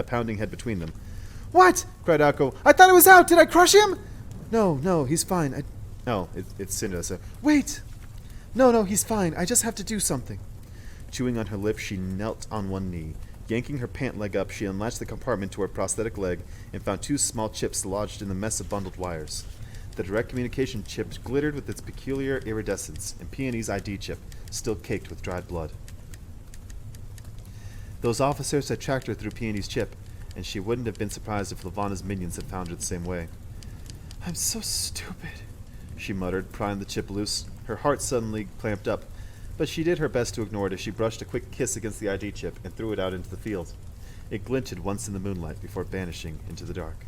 pounding head between them. What? Cried Heiko. I thought it was out. Did I crush him? No, he's fine. It's Cinder. So, wait! No, he's fine. I just have to do something. Chewing on her lip, she knelt on one knee. Yanking her pant leg up, she unlatched the compartment to her prosthetic leg and found 2 small chips lodged in the mess of bundled wires. The direct communication chip glittered with its peculiar iridescence, and Peony's ID chip, still caked with dried blood. Those officers had tracked her through Peony's chip, and she wouldn't have been surprised if Levana's minions had found her the same way. I'm so stupid, she muttered, prying the chip loose. Her heart suddenly clamped up, but she did her best to ignore it as she brushed a quick kiss against the ID chip and threw it out into the field. It glinted once in the moonlight before vanishing into the dark.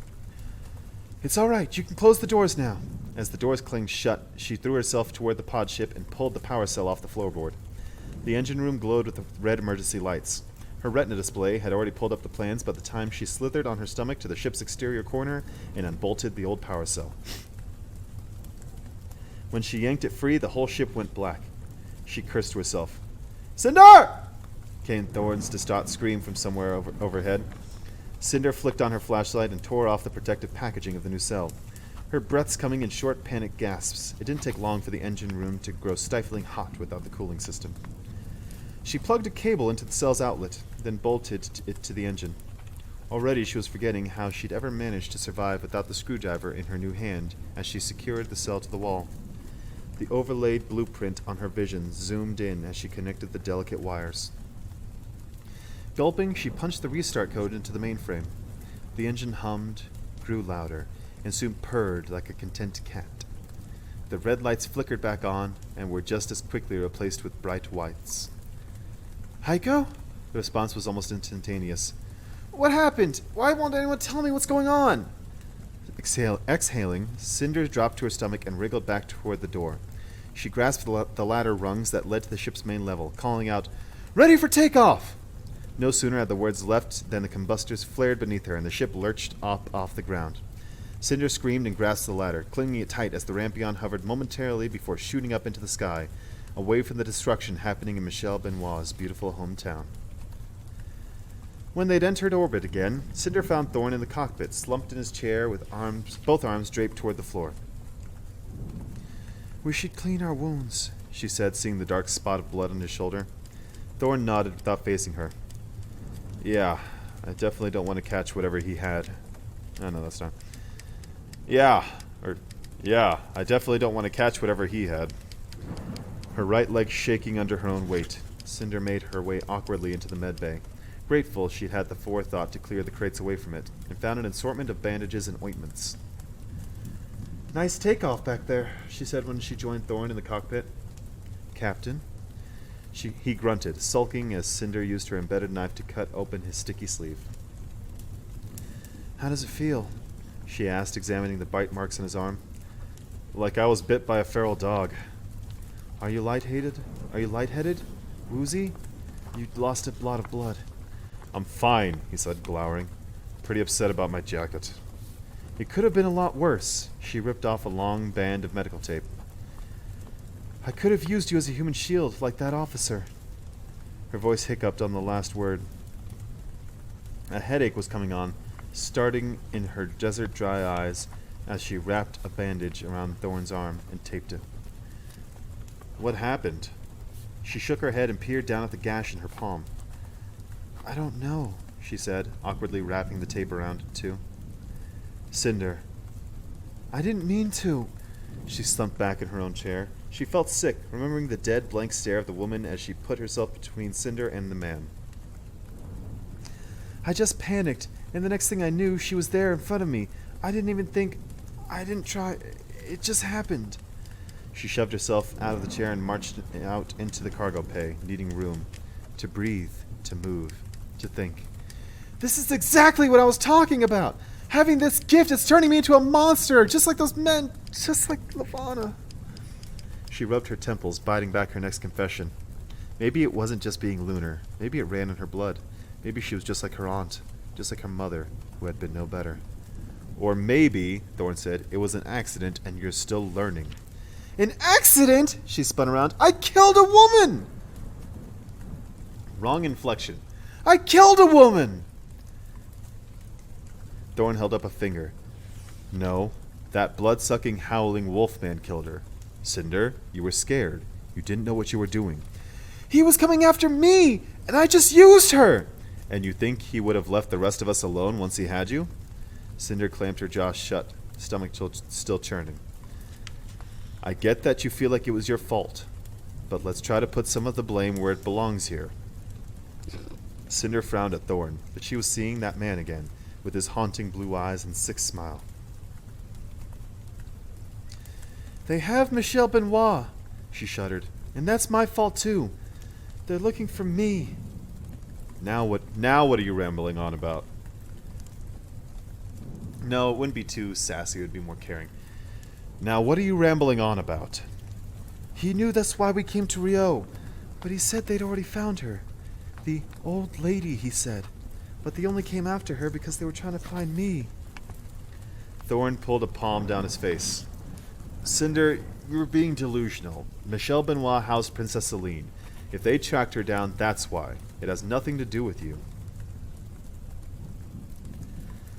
It's all right. You can close the doors now. As the doors clanged shut, she threw herself toward the pod ship and pulled the power cell off the floorboard. The engine room glowed with the red emergency lights. Her retina display had already pulled up the plans by the time she slithered on her stomach to the ship's exterior corner and unbolted the old power cell. When she yanked it free, the whole ship went black. She cursed to herself. Cinder! Came Thorn's distraught scream from somewhere overhead. Cinder flicked on her flashlight and tore off the protective packaging of the new cell. Her breaths coming in short, panicked gasps. It didn't take long for the engine room to grow stifling hot without the cooling system. She plugged a cable into the cell's outlet, then bolted it to the engine. Already she was forgetting how she'd ever managed to survive without the screwdriver in her new hand as she secured the cell to the wall. The overlaid blueprint on her vision zoomed in as she connected the delicate wires. Gulping, she punched the restart code into the mainframe. The engine hummed, grew louder, and soon purred like a content cat. The red lights flickered back on and were just as quickly replaced with bright whites. Heiko? The response was almost instantaneous. What happened? Why won't anyone tell me what's going on? Exhaling, Cinder dropped to her stomach and wriggled back toward the door. She grasped the ladder rungs that led to the ship's main level, calling out, Ready for takeoff! No sooner had the words left than the combustors flared beneath her and the ship lurched up off the ground. Cinder screamed and grasped the ladder, clinging it tight as the Rampion hovered momentarily before shooting up into the sky, away from the destruction happening in Michelle Benoit's beautiful hometown. When they'd entered orbit again, Cinder found Thorn in the cockpit, slumped in his chair with both arms draped toward the floor. We should clean our wounds, she said, seeing the dark spot of blood on his shoulder. Thorn nodded without facing her. Yeah, I definitely don't want to catch whatever he had. Oh, no, that's not. Yeah, I definitely don't want to catch whatever he had. Her right leg shaking under her own weight, Cinder made her way awkwardly into the med bay. Grateful she'd had the forethought to clear the crates away from it, and found an assortment of bandages and ointments. Nice takeoff back there, she said when she joined Thorn in the cockpit. Captain? He grunted, sulking as Cinder used her embedded knife to cut open his sticky sleeve. How does it feel? She asked, examining the bite marks on his arm. Like I was bit by a feral dog. Are you lightheaded? Woozy? You lost a lot of blood. I'm fine, he said, glowering. Pretty upset about my jacket. It could have been a lot worse. She ripped off a long band of medical tape. I could have used you as a human shield, like that officer. Her voice hiccuped on the last word. A headache was coming on, starting in her desert-dry eyes as she wrapped a bandage around Thorn's arm and taped it. What happened? She shook her head and peered down at the gash in her palm. I don't know, she said, awkwardly wrapping the tape around it too. Cinder. I didn't mean to. She slumped back in her own chair. She felt sick, remembering the dead, blank stare of the woman as she put herself between Cinder and the man. I just panicked, and the next thing I knew, she was there in front of me. I didn't even think. I didn't try. It just happened. She shoved herself out of the chair and marched out into the cargo bay, needing room. To breathe, to move, to think. This is exactly what I was talking about! Having this gift is turning me into a monster, just like those men, just like Lavana. She rubbed her temples, biting back her next confession. Maybe it wasn't just being lunar. Maybe it ran in her blood. Maybe she was just like her aunt, just like her mother, who had been no better. Or maybe, Thorn said, it was an accident and you're still learning. An accident? She spun around. I killed a woman! Wrong inflection. I killed a woman! Thorn held up a finger. No, that blood-sucking, howling wolfman killed her. Cinder, you were scared. You didn't know what you were doing. He was coming after me, and I just used her! And you think he would have left the rest of us alone once he had you? Cinder clamped her jaw shut, stomach still churning. I get that you feel like it was your fault, but let's try to put some of the blame where it belongs here. Cinder frowned at Thorn, but she was seeing that man again, with his haunting blue eyes and sick smile. They have Michelle Benoit, she shuddered, and that's my fault too. They're looking for me. Now what are you rambling on about? No, it wouldn't be too sassy, it would be more caring. Now what are you rambling on about? He knew that's why we came to Rio, but he said they'd already found her. The old lady, he said. But they only came after her because they were trying to find me. Thorn pulled a palm down his face. Cinder, you were being delusional. Michelle Benoit housed Princess Celine. If they tracked her down, that's why. It has nothing to do with you.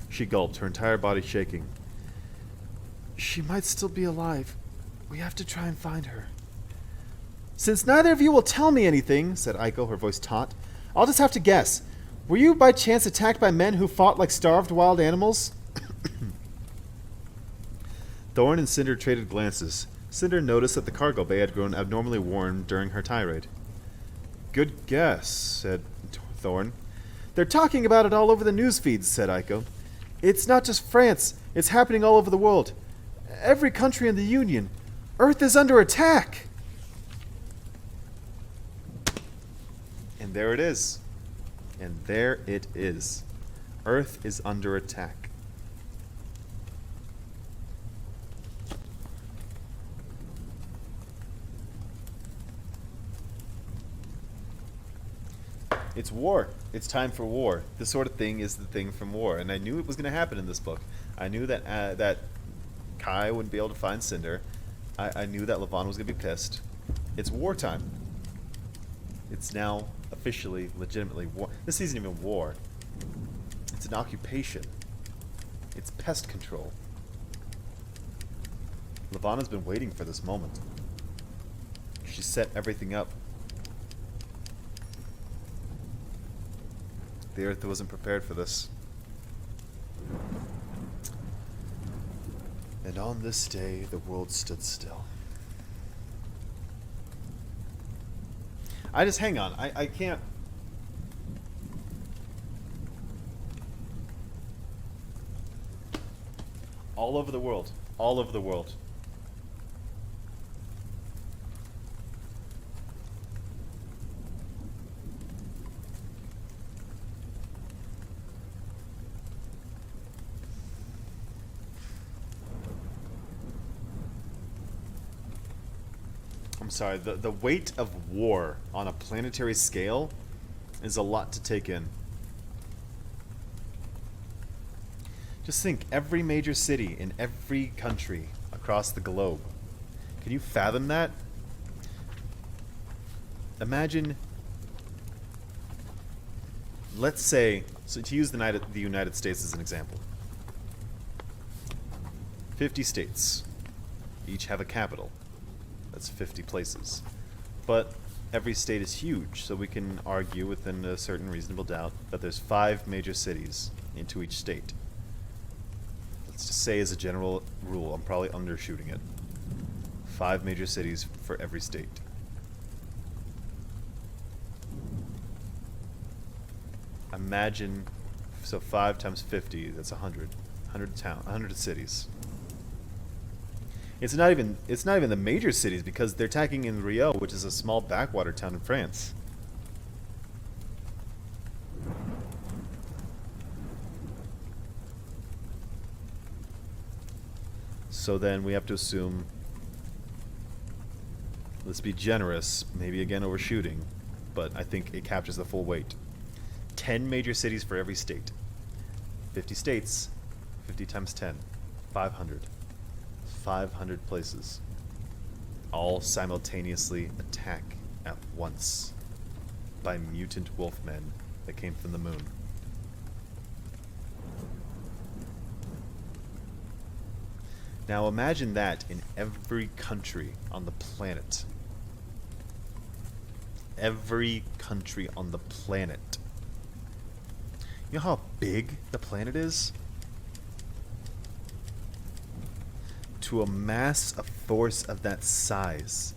She gulped, her entire body shaking. She might still be alive. We have to try and find her. Since neither of you will tell me anything, said Aiko, her voice taut, I'll just have to guess. Were you by chance attacked by men who fought like starved wild animals? Thorn and Cinder traded glances. Cinder noticed that the cargo bay had grown abnormally warm during her tirade. Good guess, said Thorn. They're talking about it all over the news feeds, said Aiko. It's not just France. It's happening all over the world. Every country in the Union. Earth is under attack. And there it is. And there it is. Earth is under attack. It's war. It's time for war. This sort of thing is the thing from war. And I knew it was going to happen in this book. I knew that that Kai wouldn't be able to find Cinder. I knew that Lavon was going to be pissed. It's wartime. It's now officially, legitimately war. This isn't even war. It's an occupation. It's pest control. Lavana's been waiting for this moment. She set everything up. The Earth wasn't prepared for this. And on this day, the world stood still. Hang on. I can't. All over the world. All over the world. Sorry, the weight of war on a planetary scale is a lot to take in. Just think, every major city in every country across the globe. Can you fathom that? Imagine, let's say, so to use the United States as an example. 50 states, each have a capital. That's 50 places. But every state is huge, so we can argue within a certain reasonable doubt that there's 5 major cities into each state. Let's just say as a general rule, I'm probably undershooting it. 5 major cities for every state. Imagine, so 5 times 50, that's 100. 100 cities. It's not even the major cities, because they're attacking in Rio, which is a small backwater town in France. So then we have to assume, let's be generous, maybe again overshooting, but I think it captures the full weight. 10 major cities for every state. 50 states, 50 times 10, 500. 500 places. All simultaneously attack at once by mutant wolfmen that came from the moon. Now imagine that in every country on the planet. Every country on the planet. You know how big the planet is? To amass a force of that size.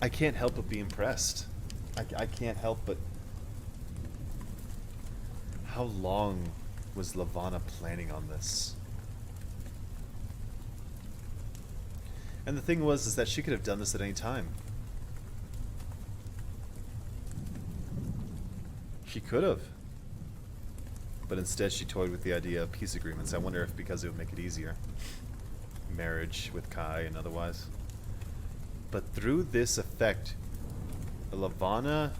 I can't help but be impressed. I can't help but... How long was Lavanna planning on this? And the thing was, is that she could have done this at any time. She could have. But instead she toyed with the idea of peace agreements. I wonder if because it would make it easier. Marriage with Kai and otherwise. But through this effect, Lavanna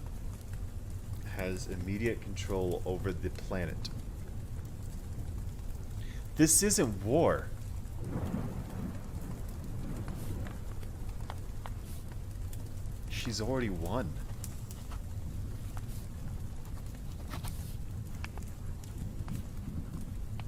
has immediate control over the planet. This isn't war. She's already won.